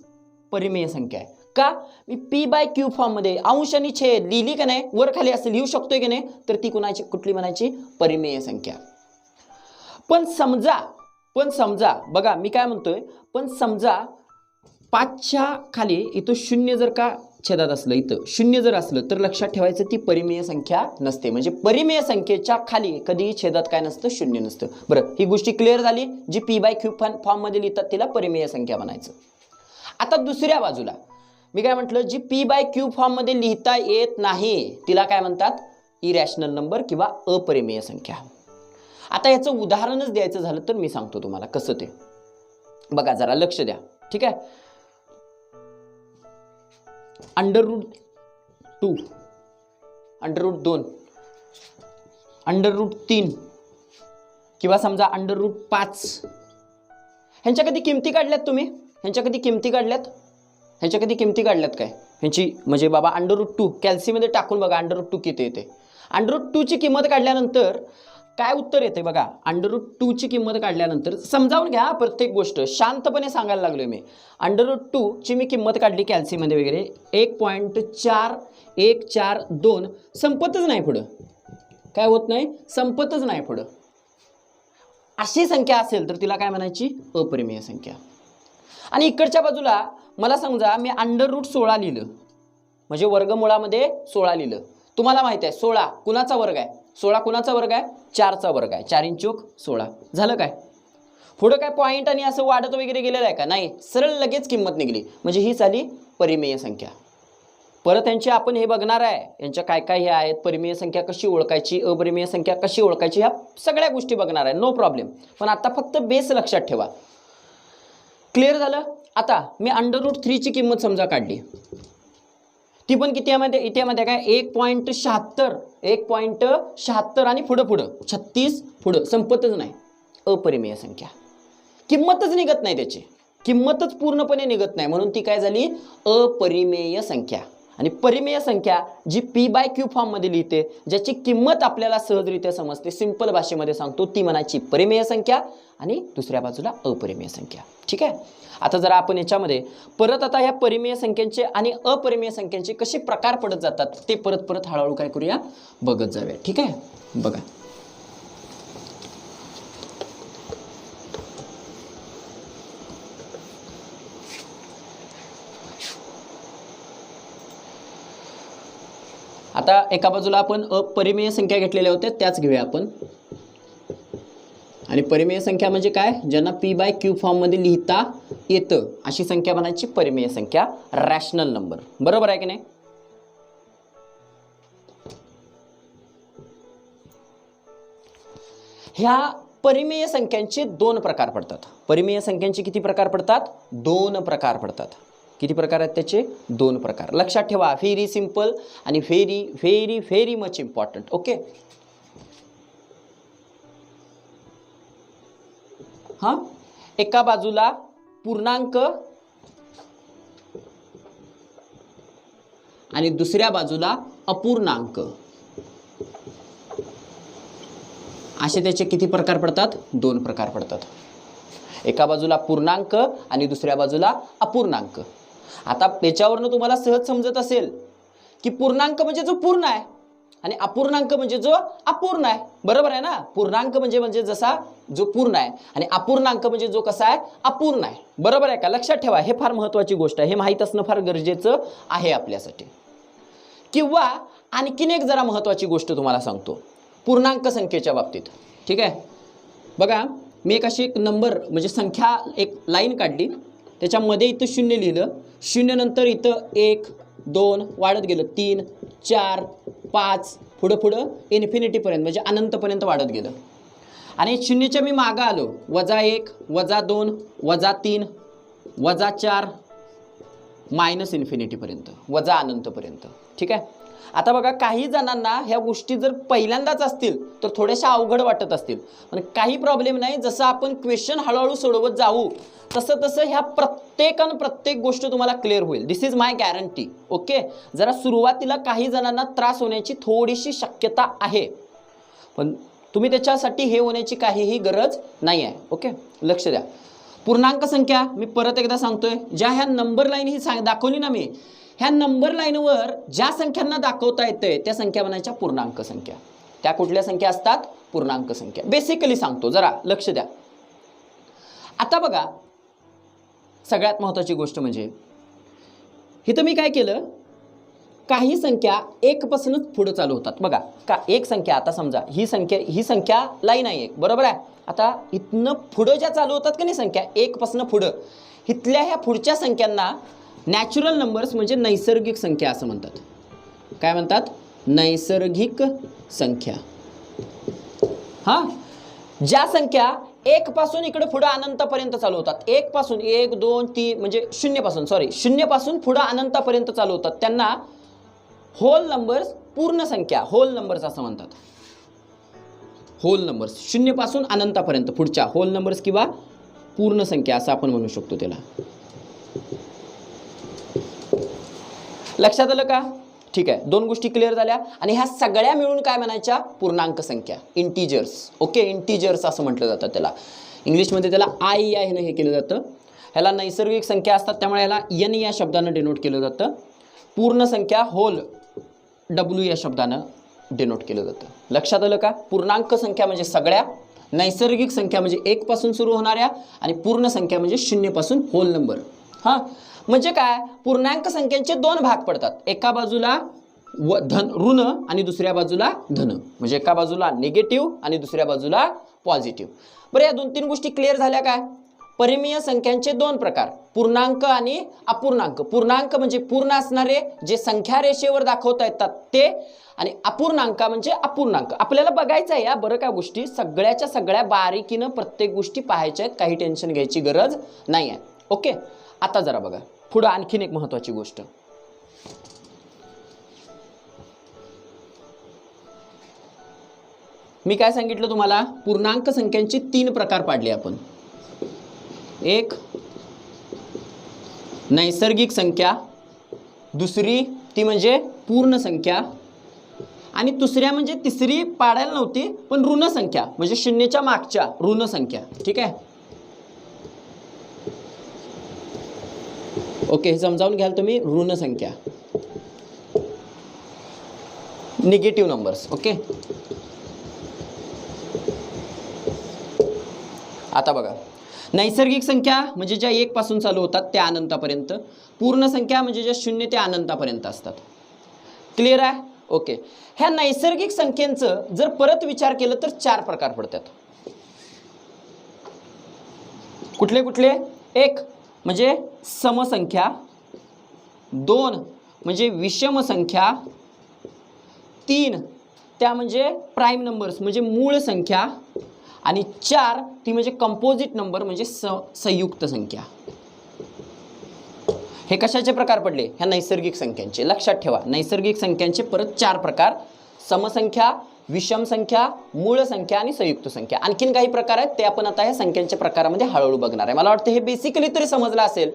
परिमेय संख्या आहे. का? मी p/q फॉर्म मध्ये अंश आणि छेद लिहिली का नाही, वर खाली असं लिहू शकतोय की नाही, तर ती कुणाची कुठली म्हणायची? परिमेय संख्या. पण समजा बघा मी काय म्हणतोय, पण समजा 5च्या खाली इथं 0 जर का छेदात असलं, इथं 0 जर असलं तर लक्षात ठेवायचं ती परिमेय संख्या नसते. म्हणजे परिमेय संख्येच्या खाली कधीही छेदात काय नसतं? 0 नसतं. बरं, ही गोष्टी क्लिअर झाली. जी p/q फॉर्म मध्ये लिहितात तिला परिमेय संख्या म्हणायचं. आता दुसऱ्या बाजूला मी काय म्हटलं, जी p/q फॉर्म मध्ये लिहिता येत नाही तिला काय म्हणतात? इरॅशनल नंबर किंवा अपरिमेय संख्या. आता याचं उदाहरणच द्यायचं झालं तर मी सांगतो तुम्हाला कसं ते. बघा जरा लक्ष द्या. ठीक आहे, √2, √2, √3 किंवा समजा √5 ह्यांच्या कधी किमती काढल्यात तुम्ही? ह्यांच्या कधी किमती काढल्यात काय ह्यांची? म्हणजे बाबा √2 कॅल्सीमध्ये टाकून बघा √2 किती येते. √2 ची किंमत काढल्यानंतर काय उत्तर येते बघा. √2 ची किंमत काढल्यानंतर समजावून घ्या प्रत्येक गोष्ट, शांतपणे सांगायला लागलोय मी. √2 ची मी किंमत काढली कॅल्सीमध्ये वगैरे 1.4142 संपतच नाही पुढं. काय होत नाही? संपतच नाही पुढं. अशी संख्या असेल तर तिला काय म्हणायची? अपरिमेय संख्या. आणि इकडच्या बाजूला मला समजा मी √16 लिहिलं, म्हणजे वर्गमुळामध्ये 16 लिहिलं. तुम्हाला माहित आहे 16 कुणाचा वर्ग आहे? 16 कुणाचा वर्ग आहे? 4चा वर्ग आहे. 4 × 16 झालं. काय पुढं काय पॉईंट आणि असं वाढत वगैरे गेलेलं आहे का? नाही, सरळ लगेच किंमत निघली. म्हणजे ही झाली परिमेय संख्या. परत यांची आपण हे बघणार आहे, यांच्या काय काय हे आहेत, परिमेय संख्या कशी ओळखायची, अपरिमेय संख्या कशी ओळखायची, ह्या सगळ्या गोष्टी बघणार आहे, नो प्रॉब्लेम. पण आता फक्त बेस लक्षात ठेवा. क्लिअर झालं? आता मी √3 ची किंमत समजा काढली, ती पण किती यामध्ये? इथे मध्ये काय 1.76 आणि पुढं 36 पुढं संपतच नाही. अपरिमेय संख्या. किंमतच निघत नाही, त्याची किंमतच पूर्णपणे निघत नाही, म्हणून ती काय झाली? अपरिमेय संख्या. आणि परिमेय संख्या जी p/q फॉर्म मध्ये लिहिते, ज्याची किंमत आपल्याला सहजरित्या समजते, सिंपल भाषेमध्ये सांगतो, ती म्हणायची परिमेय संख्या आणि दुसऱ्या बाजूला अपरिमेय संख्या. ठीक आहे, आता जरा आपण याच्यामध्ये परत आता ह्या परिमेय संख्यांचे आणि अपरिमेय संख्यांचे कसे प्रकार पडत जातात ते परत हळूहळू काय करूया? बघत जाऊया. ठीक आहे, बघा आता एका बाजूला आपण अपरिमेय संख्या घेतलेल्या होत्या त्याच घेऊया आपण. आणि परिमेय संख्या म्हणजे काय? ज्यांना p/q फॉर्म मध्ये लिहिता येतं अशी संख्या म्हणायची परिमेय संख्या, रॅशनल नंबर. बरोबर आहे की नाही? ह्या परिमेय संख्यांचे 2 प्रकार पडतात. परिमेय संख्यांचे किती प्रकार पडतात? 2 प्रकार पडतात. किती प्रकार आहेत त्याचे? 2 प्रकार. लक्षात ठेवा, व्हेरी सिंपल आणि very very very much important. Okay, हां, एका बाजूला पूर्णांक आणि दुसऱ्या बाजूला अपूर्णांक, असे त्याचे किती प्रकार पडतात? 2 प्रकार पडतात. एका बाजूला पूर्णांक आणि दुसऱ्या बाजूला अपूर्णांक. आता याच्यावरनं तुम्हाला सहज समजत असेल की पूर्णांक म्हणजे जो पूर्ण आहे आणि अपूर्णांक म्हणजे जो अपूर्ण आहे. बरोबर आहे ना? पूर्णांक म्हणजे जसा जो पूर्ण आहे आणि अपूर्णांक म्हणजे जो कसा आहे? अपूर्ण आहे. बरोबर आहे का? लक्षात ठेवा, हे फार महत्त्वाची गोष्ट आहे. हे माहीत असणं फार गरजेचं आहे आपल्यासाठी. किंवा आणखीन एक जरा महत्त्वाची गोष्ट तुम्हाला सांगतो पूर्णांक संख्येच्या बाबतीत. ठीक आहे, बघा मी एक नंबर म्हणजे संख्या एक लाईन काढली, त्याच्यामध्ये इथं 0 लिहिलं, 0 नंतर इथं 1 2 वाढत गेलं, 3 4 5 पुढं इन्फिनिटीपर्यंत म्हणजे अनंतपर्यंत वाढत गेलं. आणि 0च्या मी मागं आलो, -1 -2 -3 -4 मायनस इन्फिनिटीपर्यंत, वजा अनंतपर्यंत. ठीक आहे, आता बघा काही जणांना ह्या गोष्टी जर पहिल्यांदाच असतील तर थोड्याशा अवघड वाटत असतील, पण काही प्रॉब्लेम नाही. जसं आपण क्वेश्चन हळूहळू सोडवत जाऊ तसं ह्या प्रत्येक गोष्ट तुम्हाला क्लिअर होईल. दिस इज माय गॅरंटी. ओके, जरा सुरुवातीला काही जणांना त्रास होण्याची थोडीशी शक्यता आहे, पण तुम्ही त्याच्यासाठी हे होण्याची काहीही गरज नाही आहे. ओके, लक्ष द्या. पूर्णांक संख्या मी परत एकदा सांगतोय, ज्या ह्या नंबर लाईन ही दाखवली ना मी, ह्या नंबर लाईनवर ज्या संख्यांना दाखवता येते त्या संख्या म्हणायच्या पूर्णांक संख्या. त्या कुठल्या संख्या असतात? पूर्णांक संख्या. बेसिकली सांगतो, जरा लक्ष द्या. आता बघा सगळ्यात महत्त्वाची गोष्ट म्हणजे इथं मी काय केलं, काही संख्या 1 पासूनच पुढे चालू होतात. बघा का एक संख्या, आता समजा ही संख्या लाईन आहे एक, बरोबर आहे. आता इथनं पुढं ज्या चालू होतात का नाही संख्या 1 पासून पुढं, इथल्या ह्या पुढच्या संख्यांना नॅचरल नंबर्स म्हणजे नैसर्गिक संख्या असं म्हणतात. काय म्हणतात? नैसर्गिक संख्या. हां, ज्या संख्या 1 पासून इकडे पुढे अनंतपर्यंत चालू होतात, 1 पासून 1 2 3 म्हणजे 0 पासून पुढे अनंतपर्यंत चालू होतात, त्यांना होल नंबर्स, पूर्ण संख्या, होल नंबर्स असं म्हणतात. होल नंबर्स 0 पासून अनंतपर्यंत पुढच्या होल नंबर्स किंवा पूर्ण संख्या असं आपण म्हणू शकतो त्याला. लक्षात आलं का? ठीक आहे, 2 गोष्टी क्लिअर झाल्या. आणि ह्या सगळ्या मिळून काय म्हणायच्या? पूर्णांक संख्या, इंटिजर्स. ओके, इंटिजर्स असं म्हटलं जातं त्याला. इंग्लिशमध्ये त्याला आय या हे केलं जातं. ह्याला नैसर्गिक संख्या असतात त्यामुळे ह्याला एन या शब्दानं डिनोट केलं जातं. पूर्ण संख्या होल डब्ल्यू या शब्दानं डिनोट केलं जातं. लक्षात आलं का? पूर्णांक संख्या म्हणजे सगळ्या, नैसर्गिक संख्या म्हणजे 1 पासून सुरू होणाऱ्या, आणि पूर्ण संख्या म्हणजे 0 पासून होल नंबर. हां, म्हणजे काय? पूर्णांक संख्यांचे 2 भाग पडतात. एका बाजूला ऋण आणि दुसऱ्या बाजूला धन, म्हणजे एका बाजूला निगेटिव्ह आणि दुसऱ्या बाजूला पॉझिटिव्ह. बरं, या 2-3 गोष्टी क्लिअर झाल्या काय? परिमेय संख्यांचे 2 प्रकार, पूर्णांक आणि अपूर्णांक. पूर्णांक म्हणजे पूर्ण असणारे जे संख्या रेषेवर दाखवता येतात ते, आणि अपूर्णांक म्हणजे अपूर्णांक. आपल्याला बघायचं आहे या बरं का गोष्टी, सगळ्याच्या सगळ्या बारीकीनं प्रत्येक गोष्टी पाहायच्या आहेत, काही टेन्शन घ्यायची गरज नाही आहे. ओके, आता जरा बघा पुढं आणखीन एक महत्त्वाची गोष्ट. मी काय सांगितलं तुम्हाला? पूर्णांक संख्यांची 3 प्रकार पाडले आपण. एक नैसर्गिक संख्या, दुसरी ती म्हणजे पूर्ण संख्या, आणि दुसऱ्या म्हणजे तिसरी पाडायला नव्हती पण ऋण संख्या, म्हणजे 0च्या मागच्या ऋण संख्या. ठीक आहे, ओके, हे समजावून घ्याल तुम्ही. ऋण संख्या, निगेटिव्ह नंबर्स. ओके, आता बघा नैसर्गिक संख्या म्हणजे ज्या 1 पासून चालू होतात त्या अनंतापर्यंत, पूर्ण संख्या म्हणजे ज्या 0 ते अनंतापर्यंत असतात. क्लिअर आहे? ओके, ह्या नैसर्गिक संख्येचं जर परत विचार केलं तर 4 प्रकार पडतात. कुठले कुठले? 1 म्हणजे समसंख्या, 2 म्हणजे विषम संख्या, 3 त्या म्हणजे प्राईम नंबर्स म्हणजे मूळ संख्या, आणि 4 ती म्हणजे कंपोजिट नंबर म्हणजे संयुक्त संख्या. हे कशाचे प्रकार पडले? ह्या नैसर्गिक संख्यांचे. लक्षात ठेवा, नैसर्गिक संख्यांचे परत 4 प्रकार: समसंख्या, विषम संख्या, मूळ संख्या आणि संयुक्त संख्या. आणखीन काही प्रकार आहेत ते आपण आता ह्या संख्यांच्या प्रकारामध्ये हळूहळू बघणार आहे. मला वाटतं हे बेसिकली तरी समजलं असेल.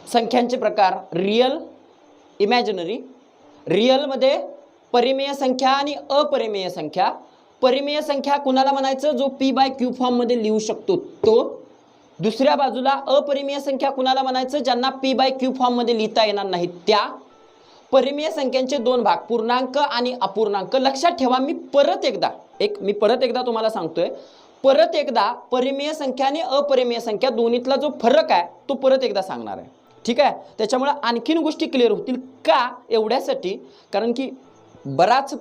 संख्यांचे प्रकार रियल, इमॅजिनरी. रिअलमध्ये परिमेय संख्या आणि अपरिमेय संख्या. परिमेय संख्या कुणाला म्हणायचं? जो p/q फॉर्ममध्ये लिहू शकतो तो. दुसऱ्या बाजूला अपरिमेय संख्या कुणाला म्हणायचं? ज्यांना p/q फॉर्ममध्ये लिहिता येणार नाही त्या. परिमेय संख्यांचे दोन भाग, पूर्णांक आणि अपूर्णांक. लक्षात ठेवा, मी परत एकदा तुम्हाला सांगतोय. परत एकदा परिमेय संख्या आणि अपरिमेय संख्या दोन्हीतला जो फरक आहे तो परत एकदा सांगणार आहे. ठीक आहे, त्याच्यामुळे आणखीन गोष्टी क्लिअर होतील. का? एवढ्यासाठी कारण की बऱ्याच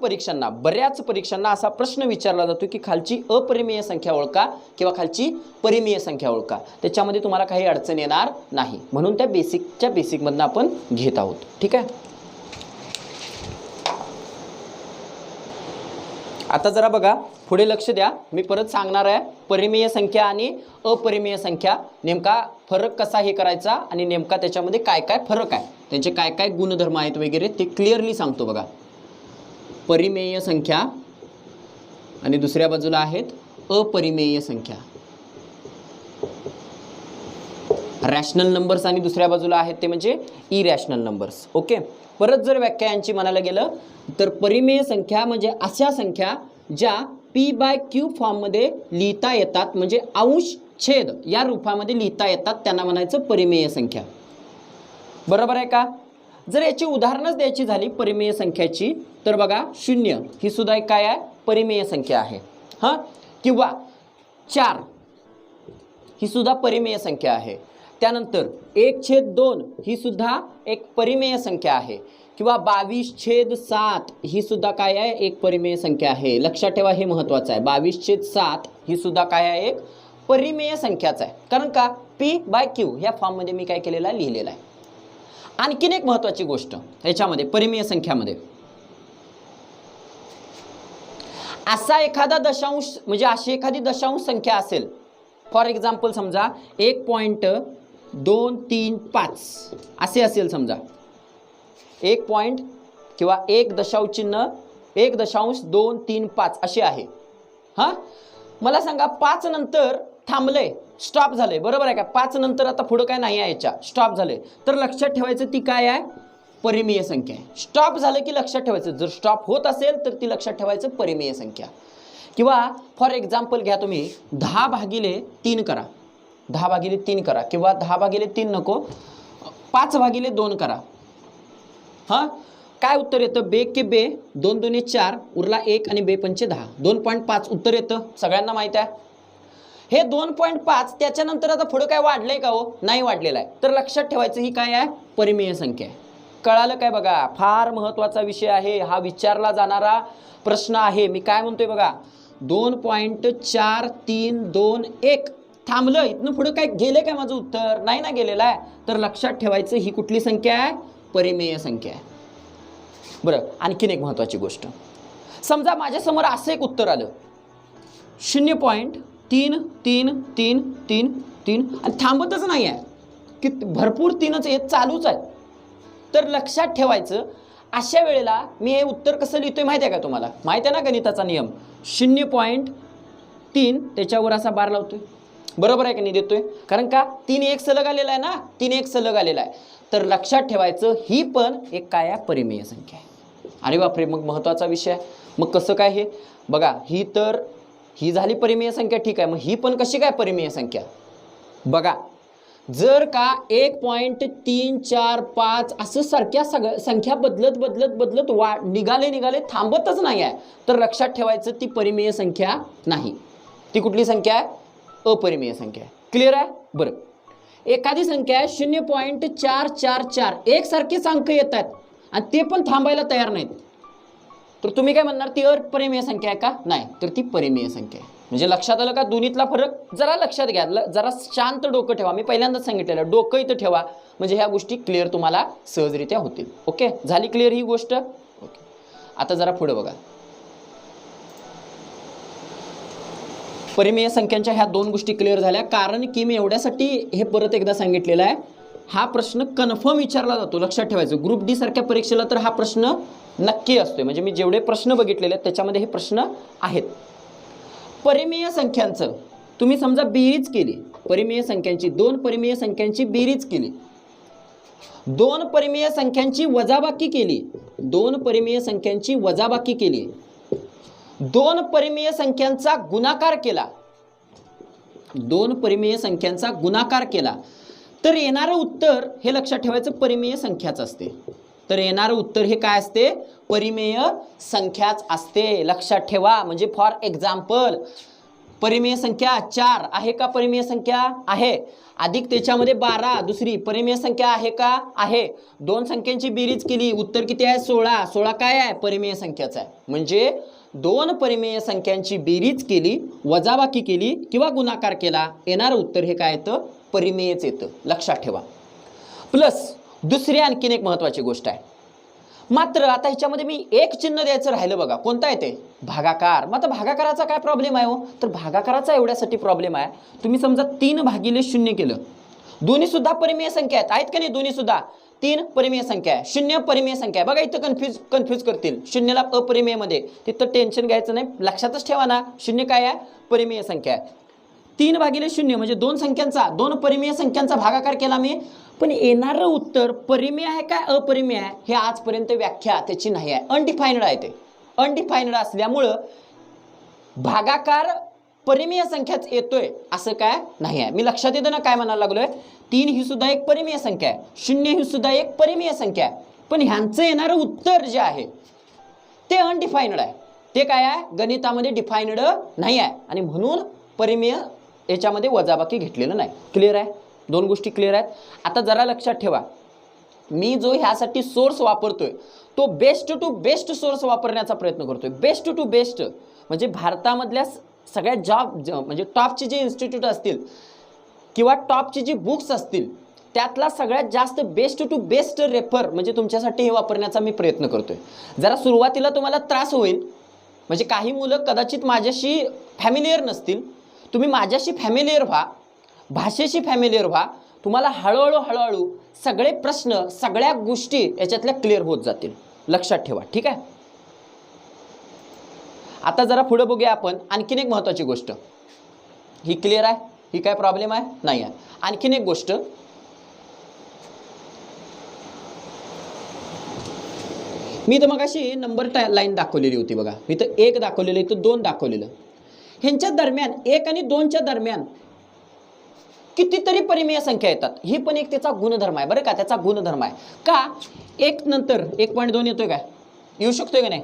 परीक्षांना असा प्रश्न विचारला जातो की खालची अपरिमेय संख्या ओळखा किंवा खालची परिमेय संख्या ओळखा. त्याच्यामध्ये तुम्हाला काही अडचण येणार नाही, म्हणून त्या बेसिकमधनं आपण घेत आहोत. ठीक आहे, आता जरा बघा, पुढे लक्ष द्या. मी परत सांगणार आहे परिमेय संख्या आणि अपरिमेय संख्या नेमका फरक कसा हे करायचा आणि नेमका त्याच्यामध्ये काय काय फरक आहे, त्यांचे काय काय गुणधर्म आहेत वगैरे ते क्लिअरली सांगतो. बघा, परिमेय संख्या आणि दुसऱ्या बाजूला आहेत अपरिमेय संख्या. रॅशनल नंबर्स आणि दुसऱ्या बाजूला आहेत ते म्हणजे इरॅशनल नंबर्स. ओके, परत जर व्याख्या यांची म्हणायला गेलं तर परिमेय संख्या म्हणजे अशा संख्या ज्या p/q फॉर्ममध्ये लिहिता येतात, म्हणजे अंश छेद या रूपामध्ये लिहिता येतात, त्यांना म्हणायचं परिमेय संख्या. बरोबर आहे का? जर याची उदाहरणच द्यायची झाली परिमेय संख्याची तर बघा, 0 ही सुद्धा एक काय आहे? परिमेय संख्या आहे. हां, किंवा 4 ही सुद्धा परिमेय संख्या आहे. त्यानंतर 1/2 ही सुद्धा एक परिमेय संख्या आहे. किंवा 22/7 ही सुद्धा काय आहे? एक परिमेय संख्या आहे. लक्षात ठेवा, हे महत्त्वाचं आहे. 22/7 ही सुद्धा काय आहे? एक परिमेय संख्याच आहे. कारण का? p/q ह्या फॉर्ममध्ये मी काय केलेलं आहे? लिहिलेलं आहे. आणखीन एक महत्त्वाची गोष्ट ह्याच्यामध्ये परिमेय संख्यामध्ये, असा एखादा दशांश म्हणजे अशी एखादी दशांश संख्या असेल. फॉर एक्झाम्पल समजा 1.235 असे असेल. समजा 1 पॉइंट किंवा 1.235 असे आहे. हां, मला सांगा 5 नंतर थांबले, स्टॉप झाले. बरोबर आहे का? 5 नंतर आता पुढं काय नाही आहे, याच्या स्टॉप झाले. तर लक्षात ठेवायचं ती काय आहे? परिमेय संख्या आहे. स्टॉप झालं की लक्षात ठेवायचं, जर स्टॉप होत असेल तर ती लक्षात ठेवायचं परिमेय संख्या. किंवा फॉर एक्झाम्पल घ्या तुम्ही 10/3 करा, 10/3 करा किंवा 10/3 नको 5/2 करा. हां, काय उत्तर येतं? बे के बे, 2 2 4 उरला 1 आणि बे 5 10, 2.5 उत्तर येतं. सगळ्यांना माहीत आहे. हे 2.5 त्याच्यानंतर आता पुढं काय वाढलंय का हो? नाही वाढलेलं आहे. तर लक्षात ठेवायचं ही काय आहे? परिमेय संख्या आहे. कळालं काय? बघा, फार महत्त्वाचा विषय आहे हा, विचारला जाणारा प्रश्न आहे. मी काय म्हणतोय बघा, 2.4321 थांबलं, इथनं पुढं काय गेले काय माझं उत्तर? नाही ना गेलेलं आहे. तर लक्षात ठेवायचं ही कुठली संख्या आहे? परिमेय संख्या आहे. बरं, आणखीन एक महत्त्वाची गोष्ट, समजा माझ्यासमोर असं एक उत्तर आलं 0.3333 आणि थांबतच नाही आहे की भरपूर 3च येत चालूच आहे. तर लक्षात ठेवायचं अशा वेळेला मी हे उत्तर कसं लिहितोय माहिती आहे का तुम्हाला? माहिती आहे ना गणिताचा नियम? 0.3 त्याच्यावर असा बार लावतोय. बरोबर आहे का? नाही देतोय, कारण का 3 एक सलग आलेला आहे ना, 3 एक सलग आलेला आहे. तर लक्षात ठेवायचं ही पण एक काय आहे? परिमेय संख्या आहे. अरे बापरे, मग महत्त्वाचा विषय आहे. मग कसं काय हे? बघा, ही झाली परिमेय संख्या, ठीक आहे. मग ही पण कशी काय परिमेय संख्या? बघा, जर का 1.345 असं सारख्या संख्या बदलत निघाले थांबतच नाही आहे, तर लक्षात ठेवायचं ती परिमेय संख्या नाही. ती कुठली संख्या आहे? अपरिमेय संख्या आहे. क्लिअर आहे? बरं, एखादी संख्या आहे 0.444 एकसारखेच अंक येतात आणि ते पण थांबायला तयार नाहीत, तर तुम्ही काय म्हणणार? ती अपरिमेय संख्या आहे का? नाही, तर ती परिमेय संख्या आहे. म्हणजे लक्षात आलं का दोन्हीतला फरक? जरा लक्षात घ्या, जरा शांत डोकं ठेवा. मी पहिल्यांदाच सांगितलेलं, डोकं इथं ठेवा म्हणजे ह्या गोष्टी क्लिअर तुम्हाला सहजरित्या होतील. ओके, झाली क्लिअर ही गोष्ट? ओके, आता जरा पुढे बघा. परिमेय संख्यांच्या ह्या 2 गोष्टी क्लिअर झाल्या, कारण की मी एवढ्यासाठी हे परत एकदा सांगितलेलं आहे. हा प्रश्न कन्फर्म विचारला जातो, लक्षात ठेवायचं. ग्रुप डी सारख्या परीक्षेला तर हा प्रश्न नक्की असतोय, म्हणजे मी जेवढे प्रश्न बघितलेले आहेत त्याच्यामध्ये हे प्रश्न आहेत. परिमेय संख्यांचं तुम्ही समजा बेरीज केली, परिमेय संख्यांची, दोन परिमेय संख्यांची बेरीज केली, दोन परिमेय संख्यांची वजाबाकी केली, दोन परिमेय संख्यांची वजाबाकी केली, दोन परिमेय संख्यांचा गुणाकार केला, दोन परिमेय संख्यांचा गुणाकार केला, तर येणारं उत्तर हे लक्षात ठेवायचं परिमेय संख्याच असते. तर येणारं उत्तर हे काय असते? परिमेय संख्याच असते. लक्षात ठेवा. म्हणजे फॉर एक्झाम्पल परिमेय संख्या 4 आहे का? परिमेय संख्या आहे. अधिक त्याच्यामध्ये 12 दुसरी परिमेय संख्या आहे का? आहे. दोन संख्यांची बेरीज केली, उत्तर किती आहे? 16. 16 काय आहे? परिमेय संख्याच आहे. म्हणजे दोन परिमेय संख्यांची बेरीज केली, वजाबाकी केली किंवा गुणाकार केला, येणारं उत्तर हे काय येतं? परिमेयच येतं. लक्षात ठेवा. प्लस दुसरी आणखीन एक महत्त्वाची गोष्ट आहे. मात्र आता ह्याच्यामध्ये मी एक चिन्ह द्यायचं राहिलं बघा. कोणता येते? भागाकार. मग आता भागाकाराचा काय प्रॉब्लेम आहे हो? तर भागाकाराचा एवढ्यासाठी प्रॉब्लेम आहे, तुम्ही समजा 3/0 केलं, दोन्ही सुद्धा परिमेय संख्या आहेत का नाही? दोन्ही सुद्धा 3 परिमेय संख्या आहे, 0 परिमेय संख्या आहे. बघा इथं कन्फ्यूज करतील, शून्याला अपरिमेयमध्ये, तिथं टेन्शन घ्यायचं नाही. लक्षातच ठेवा ना, 0 काय आहे? परिमेय संख्या आहे. 3/0 म्हणजे दोन परिमेय संख्यांचा भागाकार केला मी, पण येणारं उत्तर परिमेय आहे काय अपरिमेय आहे हे आजपर्यंत व्याख्या त्याची नाही आहे. अनडिफाइंड आहे ते. अनडिफाइंड असल्यामुळं भागाकार परिमेय संख्याच येतोय असं काय नाही आहे. मी लक्षात येतं ना काय म्हणायला लागलोय? 3 ही सुद्धा एक परिमेय संख्या आहे, 0 ही सुद्धा एक परिमेय संख्या आहे, पण ह्यांचं येणारं उत्तर जे आहे ते अनडिफाइंड आहे. ते काय आहे? गणितामध्ये डिफाइंड नाही आहे, आणि म्हणून परिमेय याच्यामध्ये वजाबाकी घेतलेलं नाही. क्लिअर आहे? दोन गोष्टी क्लिअर आहेत. आता जरा लक्षात ठेवा, मी जो ह्यासाठी सोर्स वापरतोय तो बेस्ट टू बेस्ट सोर्स वापरण्याचा प्रयत्न करतोय. बेस्ट टू बेस्ट म्हणजे भारतामधल्या सगळ्यात म्हणजे टॉपचे जे इन्स्टिट्यूट असतील किंवा टॉपची जी बुक्स असतील त्यातला सगळ्यात जास्त बेस्ट टू बेस्ट रेफर म्हणजे तुमच्यासाठी हे वापरण्याचा मी प्रयत्न करतोय. जरा सुरुवातीला तुम्हाला त्रास होईल, म्हणजे काही मुलं कदाचित माझ्याशी फॅमिलियर नसतील. तुम्ही माझ्याशी फॅमिलियर व्हा, भाषेशी फॅमिलियर व्हा, तुम्हाला हळूहळू सगळे प्रश्न, सगळ्या गोष्टी याच्यातल्या क्लिअर होत जातील. लक्षात ठेवा. ठीक आहे? आता जरा पुढे बघूया आपण आणखीन एक महत्त्वाची गोष्ट. ही क्लिअर आहे? ही काय प्रॉब्लेम आहे? नाही आहे. आणखीन एक गोष्ट, मी तर मगाशी नंबर लाईन दाखवलेली होती बघा. मी तर 1 दाखवलेलं, इथं 2 दाखवलेलं. ह्यांच्या दरम्यान 1 आणि 2च्या दरम्यान कितीतरी परिमेय संख्या येतात. ही पण एक त्याचा गुणधर्म आहे बरं का. त्याचा गुणधर्म आहे का? 1 नंतर 1.2 येतोय काय? येऊ शकतोय का नाही?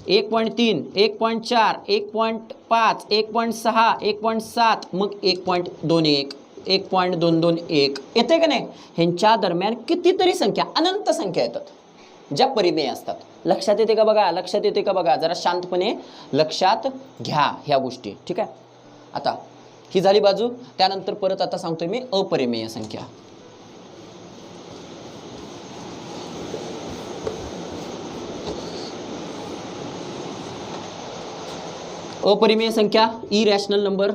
1.3, 1.4, 1.5, 1.6, 1.7, मग 1.21, 1.221 येते का नाही? ह्यांच्या दरम्यान कितीतरी संख्या, अनंत संख्या येतात ज्या परिमेय असतात. लक्षात येते का बघा? लक्षात येते का बघा? जरा शांतपणे लक्षात घ्या ह्या गोष्टी. ठीक आहे? आता ही झाली बाजू. त्यानंतर परत आता सांगतोय मी अपरिमेय संख्या. अपरिमेय संख्या, इरॅशनल नंबर.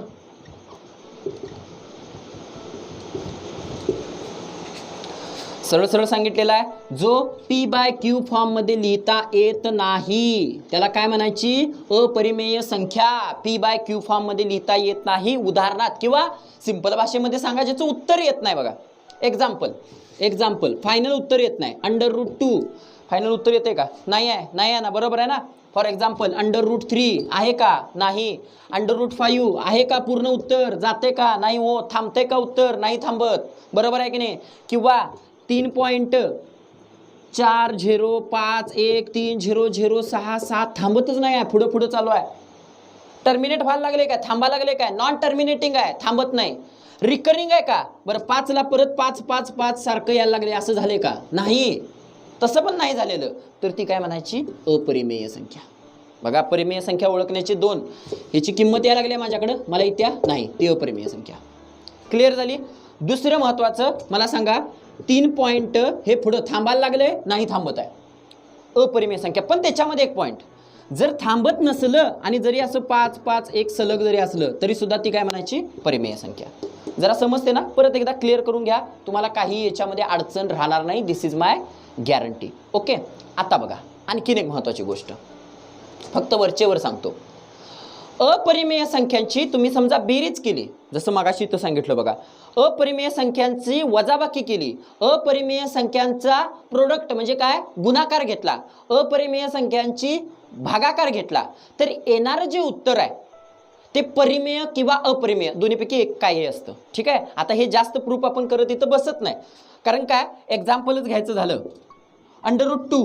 सरळ सरळ सांगितलेला आहे, जो P/Q फॉर्म मध्ये लिहिता येत नाही त्याला काय म्हणायची? अपरिमेय संख्या. P/Q फॉर्म मध्ये लिहिता येत नाही. उदाहरणार्थ किंवा सिंपल भाषेमध्ये सांगा, ज्याचं उत्तर येत नाही बघा. एक्झाम्पल फायनल उत्तर येत नाही. √2 फायनल उत्तर येते का? नाही आहे. नाही आहे ना? बरोबर आहे ना? फॉर एक्झाम्पल √3 आहे का? नाही. √5 आहे का? पूर्ण उत्तर जाते का? नाही हो. थांबते का उत्तर? नाही थांबत. बरोबर आहे की नाही? किंवा 3.40513006 थांबतच नाही आहे, पुढं चालू आहे. टर्मिनेट व्हायला लागले काय? थांबा लागले काय? नॉन टर्मिनेटिंग आहे, थांबत नाही. रिकरिंग आहे का? बरं 5ला परत 5 सारखं यायला लागले, असं झाले का? नाही. तसं पण नाही झालेलं, तर ती काय म्हणायची? अपरिमेय संख्या. बघा, परिमेय संख्या ओळखण्याची 2. ह्याची किंमत यायला लागली माझ्याकडं, मला इत्या नाही, ती अपरिमेय संख्या. क्लिअर झाली? दुसरं महत्त्वाचं मला सांगा, 3 पॉईंट हे पुढं थांबायला लागले, नाही थांबत आहे, अपरिमेय संख्या. पण त्याच्यामध्ये एक पॉईंट, जर थांबत नसलं आणि जरी असं 5 एक सलग जरी असलं तरी सुद्धा ती काय म्हणायची? परिमेय संख्या. जरा समजते ना? परत एकदा क्लिअर करून घ्या, तुम्हाला काही याच्यामध्ये अडचण राहणार नाही. दिस इज माय गॅरंटी. ओके. आता बघा आणखीन एक महत्त्वाची गोष्ट, फक्त वरचेवर सांगतो. अपरिमेय संख्यांची तुम्ही समजा बेरीज केली, जसं मगाशी इथं सांगितलं बघा, अपरिमेय संख्यांची वजाबाकी केली, अपरिमेय संख्यांचा प्रोडक्ट म्हणजे काय गुणाकार घेतला, अपरिमेय संख्यांची भागाकार घेतला, तर येणारं जे उत्तर आहे ते परिमेय किंवा अपरिमेय दोन्हीपैकी एक काही असतं. ठीक आहे. आता हे जास्त प्रूफ आपण करत इथं बसत नाही, कारण काय एक्झाम्पलच घ्यायचं झालं, √2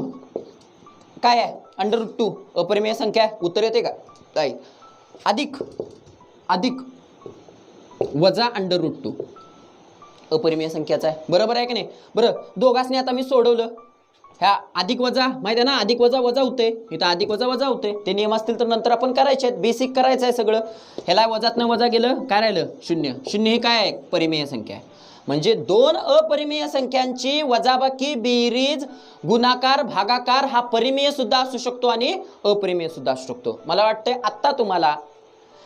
काय आहे, √2 अपरिमेय संख्या आहे, उत्तर येते का काय, अधिक वजा √2 अपरिमेय संख्याचा आहे, बरोबर आहे की नाही. बरं, दोघांनी आता मी सोडवलं, ह्या अधिक वजा माहिती आहे ना, अधिक वजा वजा होते, इथं अधिक वजा वजा होते, ते नियम असतील तर नंतर आपण करायचे आहेत, बेसिक करायचं आहे सगळं. ह्याला वजातनं वजा गेलं काय राहिलं, शून्य. शून्य ही काय आहे, परिमेय संख्या आहे. म्हणजे दोन अपरिमेय संख्यांची वजाबाकी, बेरीज, गुणाकार, भागाकार हा परिमेय सुद्धा असू शकतो आणि अपरिमेय सुद्धा असू शकतो. मला वाटतंय आत्ता तुम्हाला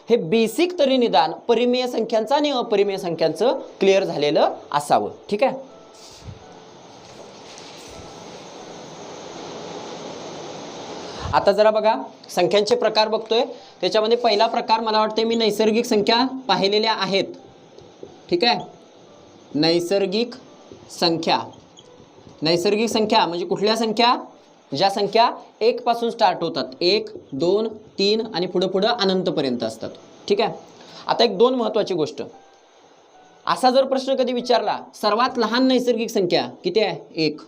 हे बेसिक तरी निदान परिमेय संख्यांचं आणि अपरिमेय संख्यांचं क्लिअर झालेलं असावं. ठीक आहे. आता जरा बघा संख्यांचे प्रकार बघतोय, त्याच्यामध्ये पहिला प्रकार मला वाटते मी नैसर्गिक संख्या पाहिलेल्या आहेत. ठीक आहे. नैसर्गिक संख्या म्हणजे कुठल्या संख्या, ज्या संख्या 1 पासून स्टार्ट होतात, 1 2 3 आणि पुढं अनंतपर्यंत असतात. ठीक आहे. आता एक दोन महत्त्वाची गोष्ट, असा जर प्रश्न कधी विचारला, सर्वात लहान नैसर्गिक संख्या किती आहे, 1.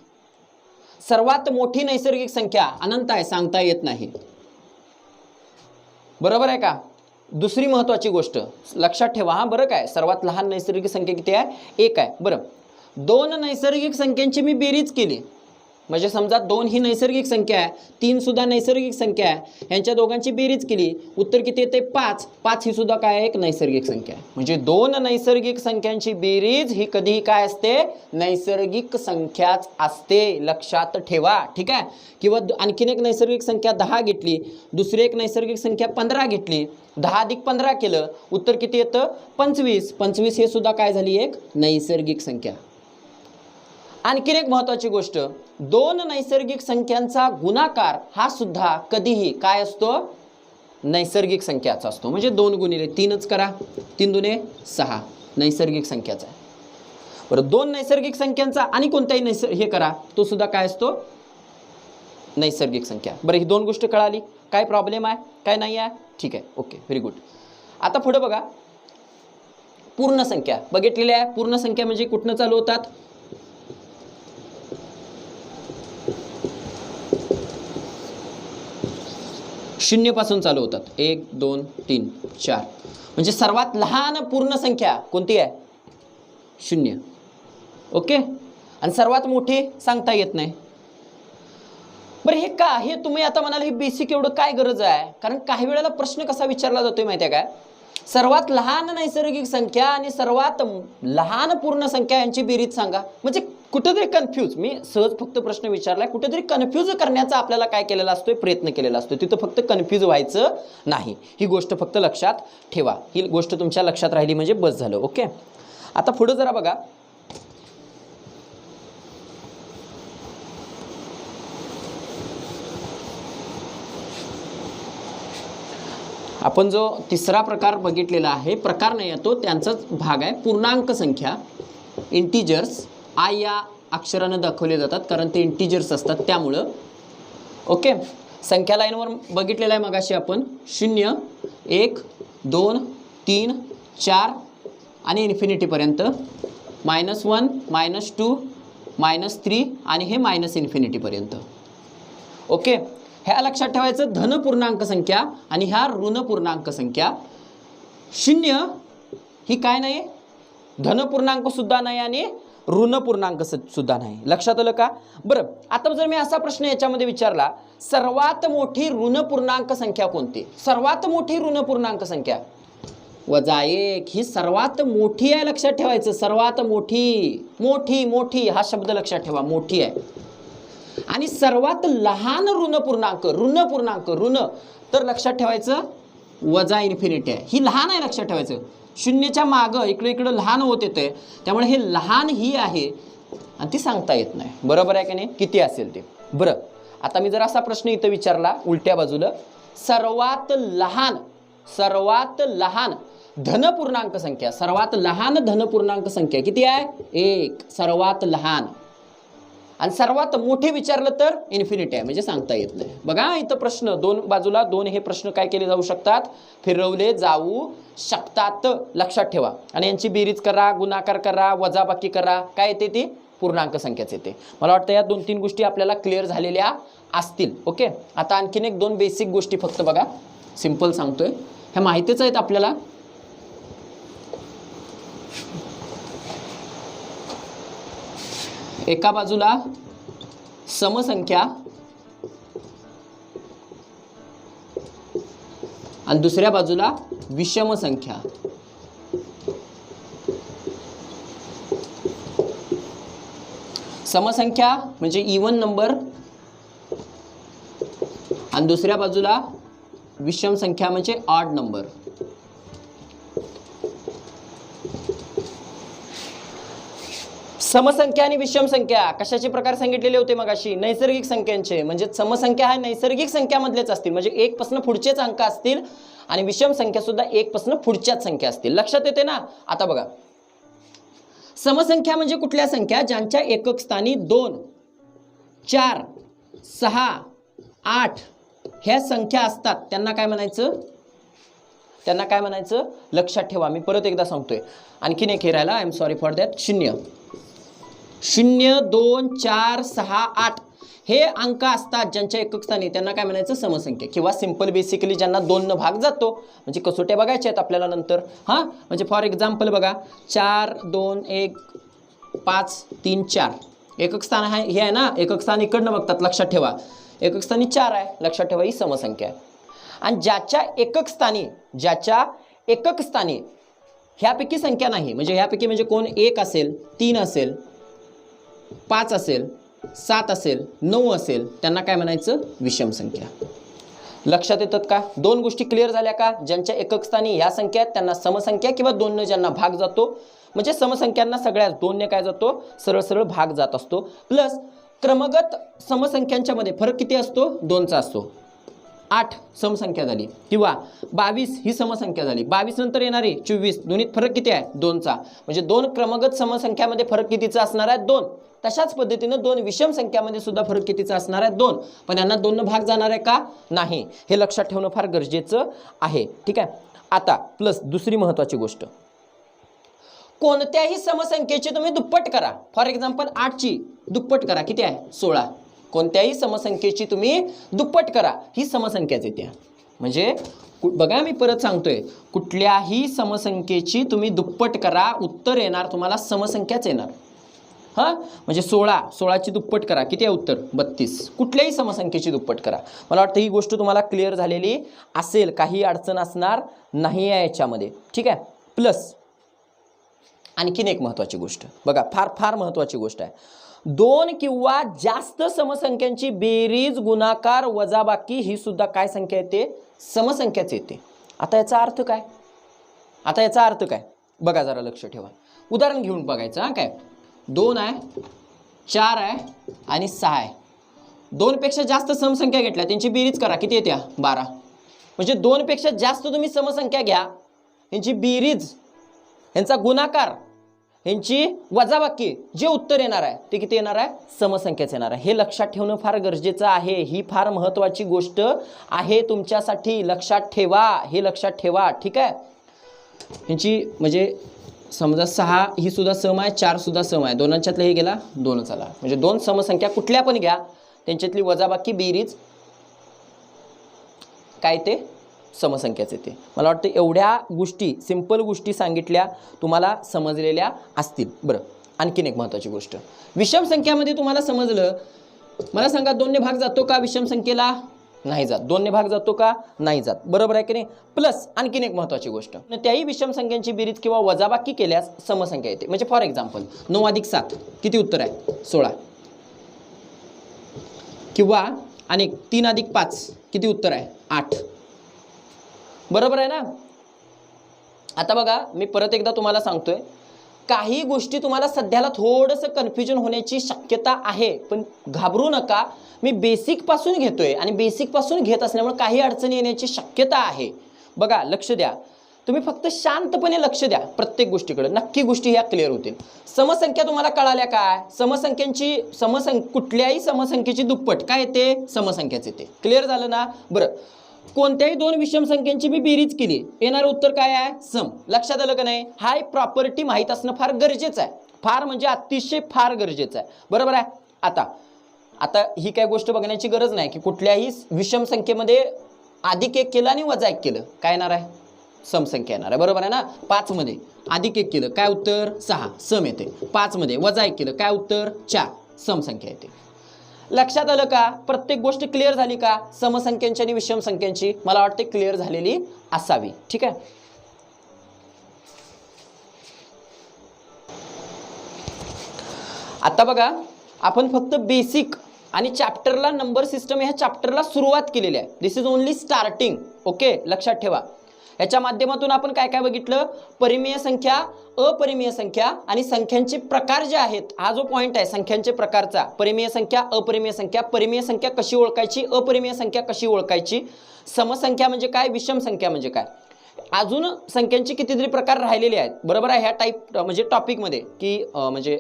सर्वात मोठी नैसर्गिक संख्या अनंत आहे, सांगता येत नाही, बरोबर आहे का. दुसरी महत्त्वाची गोष्ट लक्षात ठेवा हा, बरं काय, सर्वात लहान नैसर्गिक संख्या किती आहे, 1 आहे. बरं, दोन नैसर्गिक संख्यांची मी बेरीज केली, म्हणजे समजा 2 ही नैसर्गिक संख्या आहे, 3 सुद्धा नैसर्गिक संख्या आहे, यांच्या दोघांची बेरीज केली, उत्तर किती येते, 5. 5 ही सुद्धा काय आहे, एक नैसर्गिक संख्या आहे. म्हणजे दोन नैसर्गिक संख्यांची बेरीज ही कधीही काय असते, नैसर्गिक संख्याच असते, लक्षात ठेवा. ठीक आहे. किंवा आणखीन एक नैसर्गिक संख्या 10 घेतली, दुसरी एक नैसर्गिक संख्या 15 घेतली, 10 अधिक 15 केलं, उत्तर किती येतं, 25. 25 हे सुद्धा काय झाली, एक नैसर्गिक संख्या. आणखीन एक महत्त्वाची गोष्ट, दोन नैसर्गिक संख्यांचा गुणाकार हा सुद्धा कधीही काय असतो, नैसर्गिक संख्याचा असतो. म्हणजे 2 गुणिले 3च करा, 3 दुने 6 नैसर्गिक संख्याचा आहे. बरं, दोन नैसर्गिक संख्यांचा आणि कोणताही हे करा, तो सुद्धा काय असतो, नैसर्गिक संख्या. बरं, ही दोन गोष्ट कळाली, काय प्रॉब्लेम आहे, काय नाही आहे, ठीक आहे, ओके, व्हेरी गुड. आता पुढे बघा, पूर्ण संख्या बघितलेल्या आहे. पूर्ण संख्या म्हणजे कुठनं चालू होतात, 0 पासून चालू होतात, 1 2 3 4. म्हणजे सर्वात लहान पूर्ण संख्या कोणती आहे, 0. ओके. आणि सर्वात मोठी सांगता येत नाही. बरं, हे का, हे तुम्ही आता म्हणाल हे बेसिक एवढं काय गरज आहे, कारण काही वेळेला प्रश्न कसा विचारला जातोय माहिती आहे काय, सर्वात लहान नैसर्गिक संख्या आणि सर्वात लहान पूर्ण संख्या यांची बेरीज सांगा. म्हणजे कुठेतरी कन्फ्यूज, मी सहज फक्त प्रश्न विचारलाय, कुठेतरी कन्फ्यूज करण्याचा आपल्याला काय केलेला असतोय, प्रयत्न केलेला असतो. तिथं फक्त कन्फ्यूज व्हायचं नाही, ही गोष्ट फक्त लक्षात ठेवा. ही गोष्ट तुमच्या लक्षात राहिली म्हणजे बस झालं. ओके. आता पुढे जरा बघा, आपण जो तिसरा प्रकार बघितलेला आहे, प्रकार नाही तो त्यांचाच भाग आहे, पूर्णांक संख्या, इंटिजर्स. आय या अक्षरानं दाखवले जातात कारण ते इंटिजर्स असतात त्यामुळं. ओके. संख्या लाईनवर बघितलेला आहे मगाशी आपण, 0 1 2 3 4 आणि इन्फिनिटीपर्यंत, -1 -2 -3 आणि हे -इन्फिनिटीपर्यंत. ओके. ह्या लक्षात ठेवायचं, धन पूर्णांक संख्या आणि ह्या ऋण पूर्णांक संख्या. 0 ही काय नाही, धन पूर्णांक सुद्धा नाही आणि ऋण पूर्णांक सुद्धा नाही. लक्षात आलं का. बरं, आता जर मी असा प्रश्न याच्यामध्ये विचारला, सर्वात मोठी ऋण पूर्णांक संख्या कोणती, सर्वात मोठी ऋण पूर्णांक संख्या -1 ही सर्वात मोठी आहे, लक्षात ठेवायचं, सर्वात मोठी, मोठी मोठी हा शब्द लक्षात ठेवा, मोठी आहे. आणि सर्वात लहान ऋण पूर्णांक ऋण तर लक्षात ठेवायचं -इन्फिनिटी आहे, ही लहान आहे, लक्षात ठेवायचं. 0च्या मागं इकडे लहान होत येते, त्यामुळे हे लहान ही आहे आणि ती सांगता येत नाही, बरोबर आहे की नाही, किती असेल ते. बरं, आता मी जर असा प्रश्न इथं विचारला उलट्या बाजूला, सर्वात लहान धनपूर्णांक संख्या, सर्वात लहान धनपूर्णांक संख्या किती आहे? 1 सर्वात लहान. आणि सर्वात मोठे विचारलं तर इन्फिनिटी आहे, म्हणजे सांगता येत नाही. बघा इथं प्रश्न दोन बाजूला दोन हे प्रश्न काय केले जाऊ शकतात? फिरवले जाऊ शकतात. लक्षात ठेवा. आणि यांची बेरीज करा, गुणाकार करा, वजाबाकी करा, काय येते ती? पूर्णांक संख्याच येते. मला वाटतं या 2-3 गोष्टी आपल्याला क्लिअर झालेल्या असतील. ओके, आता आणखीन 1-2 बेसिक गोष्टी फक्त बघा, सिंपल सांगतोय, ह्या माहितीच आहेत आपल्याला. एका बाजूला समसंख्या आणि दुसऱ्या बाजूला विषम संख्या. समसंख्या म्हणजे इवन नंबर आणि दुसऱ्या बाजूला विषम संख्या म्हणजे ऑड नंबर. समसंख्या आणि विषम संख्या कशाचे प्रकार सांगितलेले होते मगाशी? नैसर्गिक संख्यांचे. म्हणजे समसंख्या हा नैसर्गिक संख्यामधलेच असतील, म्हणजे 1 पासून पुढचेच अंक असतील, आणि विषम संख्या सुद्धा 1 पासून पुढच्याच संख्या असतील. लक्षात येते ना? आता बघा, समसंख्या म्हणजे कुठल्या संख्या? ज्यांच्या एकक स्थानी 2, 4, 6, 8 ह्या संख्या असतात, त्यांना काय म्हणायचं? त्यांना काय म्हणायचं? लक्षात ठेवा, मी परत एकदा सांगतोय. आणखीन एक हे राहिला, I am sorry for that. 0, 2, 4, 6, 8 हे अंक असतात ज्यांच्या एकक स्थानी, त्यांना काय म्हणायचं? समसंख्या. किंवा सिंपल बेसिकली ज्यांना 2 न भाग जातो, म्हणजे कसोट्या बघायच्या आहेत आपल्याला नंतर. हां, म्हणजे फॉर एक्झाम्पल बघा, 4, 2, 1, 5, 3, 4 एकक स्थान आहे, हे आहे ना, एकक स्थान इकडनं बघतात. लक्षात ठेवा, एकक स्थानी 4 आहे. लक्षात ठेवा, ही समसंख्या आहे. आणि ज्याच्या एकक स्थानी ह्यापैकी संख्या नाही, म्हणजे ह्यापैकी म्हणजे कोण? 1 असेल, 3 असेल, 5 असेल, 7 असेल, 9 असेल, त्यांना काय म्हणायचं? विषम संख्या. लक्षात येतात का? 2 गोष्टी क्लिअर झाल्या का? ज्यांच्या एकक स्थानी ह्या संख्या आहेत त्यांना समसंख्या, किंवा 2 न ज्यांना भाग जातो, म्हणजे समसंख्यांना सगळ्याच 2 ने काय जातो? सरळ सरळ भाग जात असतो. प्लस क्रमगत समसंख्यांच्या मध्ये फरक किती असतो? 2चा असतो. 8 समसंख्या झाली, किंवा 22 ही समसंख्या झाली, 22 नंतर येणारी 24, दोन्हीत फरक किती आहे? 2चा. म्हणजे 2 क्रमगत समसंख्यामध्ये फरक कितीचा असणार आहे? 2. तशाच पद्धतीनं 2 विषम संख्यामध्ये सुद्धा फरक कितीचा असणार आहे? 2. पण यांना 2 न भाग जाणार आहे का? नाही. हे लक्षात ठेवणं फार गरजेचं आहे. ठीक आहे. आता प्लस दुसरी महत्त्वाची गोष्ट, कोणत्याही समसंख्येची तुम्ही दुप्पट करा. फॉर एक्झाम्पल 8ची दुप्पट करा, किती आहे? 16. कोणत्याही समसंख्येची तुम्ही दुप्पट करा, ही समसंख्याच येते. म्हणजे बघा, मी परत सांगतोय, कुठल्याही समसंख्येची तुम्ही दुप्पट करा, उत्तर येणार तुम्हाला समसंख्याच येणार. हां, म्हणजे 16ची दुप्पट करा, किती आहे उत्तर? 32. कुठल्याही समसंख्येची दुप्पट करा. मला वाटतं ही गोष्ट तुम्हाला क्लिअर झालेली असेल, काही अडचण असणार नाही आहे याच्यामध्ये. ठीक आहे. प्लस आणखीन एक महत्त्वाची गोष्ट बघा, फार फार महत्त्वाची गोष्ट आहे. 2 किंवा जास्त समसंख्यांची बेरीज, गुणाकार, वजाबाकी ही सुद्धा काय संख्या येते? समसंख्याच येते. आता याचा अर्थ काय? बघा, जरा लक्ष ठेवा. उदाहरण घेऊन बघायचं. हां, काय 2 आहे, 4 आहे आणि 6 आहे. 2 पेक्षा जास्त समसंख्या घेतल्या, त्यांची बेरीज करा, किती येत्या? 12. म्हणजे 2 पेक्षा जास्त तुम्ही समसंख्या घ्या, यांची बेरीज, यांचा गुणाकार, यांची वजाबाकी, जे उत्तर येणार आहे ते किती येणार आहे? समसंख्याच येणार आहे. हे लक्षात ठेवणं फार गरजेचं आहे. ही फार महत्त्वाची गोष्ट आहे तुमच्यासाठी. लक्षात ठेवा, हे लक्षात ठेवा. ठीक आहे. यांची म्हणजे समजा 6 ही सुद्धा सम आहे, 4 सुद्धा सम आहे, दोनांच्यातलं हे गेला 2च आला. म्हणजे 2 समसंख्या कुठल्या पण घ्या, त्यांच्यातली वजाबाकी, बेरीज काय ते? समसंख्याच येते. मला वाटतं एवढ्या गोष्टी, सिंपल गोष्टी सांगितल्या, तुम्हाला समजलेल्या असतील. बरं, आणखीन एक महत्त्वाची गोष्ट, विषम संख्यामध्ये तुम्हाला समजलं. मला सांगा, 2 ने भाग जातो का विषम संख्येला? नाही जात. 2 ने भाग जातो का? नाही जात. बरोबर आहे की नाही? प्लस आणखीन एक महत्त्वाची गोष्ट, त्याही विषम संख्यांची बेरीज किंवा वजाबाकी केल्यास समसंख्या येते. म्हणजे फॉर एक्झाम्पल 9 अधिक 7 किती उत्तर आहे? 16. किंवा अनेक 3 अधिक 5 किती उत्तर आहे? 8. बरोबर आहे ना? आता बघा, मी परत एकदा तुम्हाला सांगतोय, काही गोष्टी तुम्हाला सध्याला थोडंसं कन्फ्युजन होण्याची शक्यता आहे, पण घाबरू नका. मी बेसिकपासून घेतोय आणि बेसिकपासून घेत असल्यामुळे काही अडचणी येण्याची शक्यता आहे. बघा, लक्ष द्या. तुम्ही फक्त शांतपणे लक्ष द्या प्रत्येक गोष्टीकडे, नक्की गोष्टी ह्या क्लिअर होतील. समसंख्या तुम्हाला कळाल्या काय? कुठल्याही समसंख्येची दुप्पट काय येते? समसंख्याच येते. क्लिअर झालं ना? बरं, कोणत्याही दोन विषम संख्यांची मी बेरीज केली, येणारं उत्तर काय आहे? सम. लक्षात आलं का नाही? हा एक प्रॉपर्टी माहीत असणं फार गरजेचं आहे. फार म्हणजे अतिशय फार गरजेचं आहे. बरोबर आहे? आता ही काय गोष्ट बघण्याची गरज नाही की कुठल्याही विषम संख्येमध्ये अधिक एक केलं आणि वजा एक केलं काय येणार आहे? समसंख्या येणार आहे. बरोबर आहे ना? 5 मध्ये अधिक एक केलं काय उत्तर? 6, सम येते. 5 मध्ये वजा एक केलं काय उत्तर? 4, समसंख्या येते. लक्षात आलं का? प्रत्येक गोष्ट क्लिअर झाली का? समसंख्यांची आणि विषम संख्यांची मला वाटते क्लिअर झालेली असावी. ठीक आहे. आता बघा, आपण फक्त बेसिक आणि चॅप्टरला नंबर सिस्टम ह्या चॅप्टरला सुरुवात केलेली आहे. दिस इज ओनली स्टार्टिंग. ओके, लक्षात ठेवा. याच्या माध्यमातून आपण काय काय बघितलं? परिमेय संख्या, अपरिमेय संख्या आणि संख्यांचे प्रकार जे आहेत. हा जो पॉइंट आहे संख्यांचे प्रकारचा, परिमेय संख्या, अपरिमेय संख्या, परिमेय संख्या कशी ओळखायची, अपरिमेय संख्या कशी ओळखायची, समसंख्या म्हणजे काय, विषम संख्या म्हणजे काय. अजून संख्यांचे कितीतरी प्रकार राहिलेले आहेत. बरोबर आहे? ह्या टाईप म्हणजे टॉपिकमध्ये की म्हणजे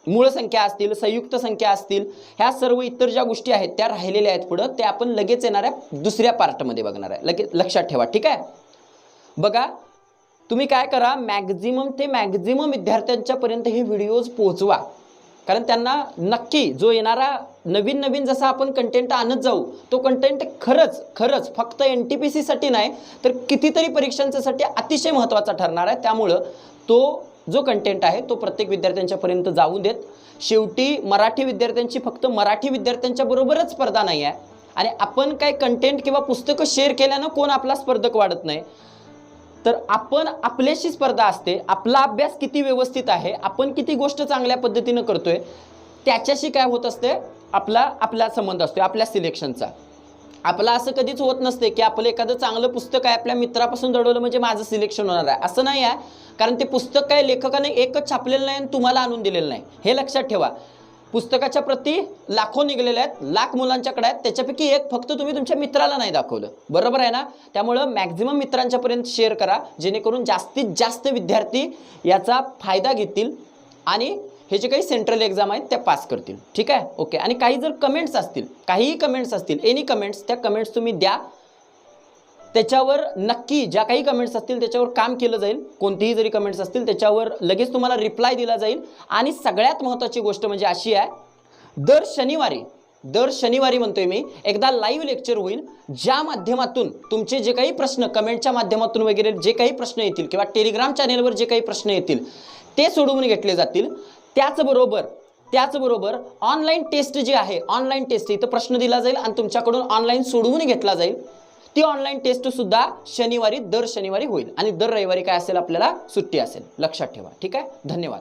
मूळ संख्या असतील, संयुक्त संख्या असतील, ह्या सर्व इतर ज्या गोष्टी आहेत त्या राहिलेल्या आहेत पुढं, त्या आपण लगेच येणाऱ्या दुसऱ्या पार्टमध्ये बघणार आहे. लगेच लक्षात ठेवा. ठीक आहे. बघा, तुम्ही काय करा, मॅक्झिमम ते मॅक्झिमम विद्यार्थ्यांच्या पर्यंत हे व्हिडिओज पोहोचवा, कारण त्यांना नक्की जो येणारा नवीन जसा आपण कंटेंट आणत जाऊ, तो कंटेंट खरंच फक्त NTPC साठी नाही तर कितीतरी परीक्षांसाठी अतिशय महत्त्वाचा ठरणार आहे. त्यामुळं तो जो कंटेंट आहे तो प्रत्येक विद्यार्थ्यांच्या पर्यंत जाऊ देत. शेवटी मराठी विद्यार्थ्यांची फक्त मराठी विद्यार्थ्यांच्या बरोबरच स्पर्धा नाही आहे, आणि आपण काय कंटेंट किंवा पुस्तकं शेअर केल्यानं कोण आपला स्पर्धक वाढत नाही, तर आपण आपल्याशी स्पर्धा असते. आपला अभ्यास किती व्यवस्थित आहे, आपण किती गोष्ट चांगल्या पद्धतीनं करतोय, त्याच्याशी काय होत असते, आपला संबंध असतो, आपल्या सिलेक्शनचा. आपला असं कधीच होत नसते की आपलं एखादं चांगलं पुस्तक आहे आपल्या मित्रापासून दडवलं म्हणजे माझं सिलेक्शन होणार आहे, असं नाही आहे. कारण ते पुस्तक काय लेखकाने एकच छापलेलं नाही आणि तुम्हाला आणून दिलेलं नाही, हे लक्षात ठेवा. पुस्तकाच्या प्रती लाखो निघलेल्या आहेत, लाख मुलांच्याकडे आहेत, त्याच्यापैकी एक फक्त तुम्ही तुमच्या मित्राला नाही दाखवलं. बरोबर आहे ना? त्यामुळं मॅक्झिमम मित्रांच्यापर्यंत शेअर करा, जेणेकरून जास्तीत जास्त विद्यार्थी याचा फायदा घेतील आणि हे जे काही सेंट्रल एक्झाम आहेत त्या पास करतील. ठीक आहे. ओके. आणि काही जर कमेंट्स असतील, काहीही कमेंट्स असतील, एनी कमेंट्स, त्या कमेंट्स तुम्ही द्या. त्याच्यावर नक्की ज्या काही कमेंट्स असतील त्याच्यावर काम केलं जाईल. कोणतीही जरी कमेंट्स असतील त्याच्यावर लगेच तुम्हाला रिप्लाय दिला जाईल. आणि सगळ्यात महत्त्वाची गोष्ट म्हणजे अशी आहे, दर शनिवारी म्हणतोय मी, एकदा लाईव्ह लेक्चर होईल, ज्या माध्यमातून तुमचे जे काही प्रश्न कमेंटच्या माध्यमातून वगैरे जे काही प्रश्न येतील किंवा टेलिग्राम चॅनेलवर जे काही प्रश्न येतील ते सोडवून घेतले जातील. त्याचबरोबर ऑनलाईन टेस्ट जी आहे, ऑनलाईन टेस्ट, इथं प्रश्न दिला जाईल आणि तुमच्याकडून ऑनलाईन सोडवून घेतला जाईल. ती ऑनलाईन टेस्ट सुद्धा दर शनिवारी होईल आणि दर रविवारी काय असेल, आपल्याला सुट्टी असेल. लक्षात ठेवा. ठीक आहे. धन्यवाद.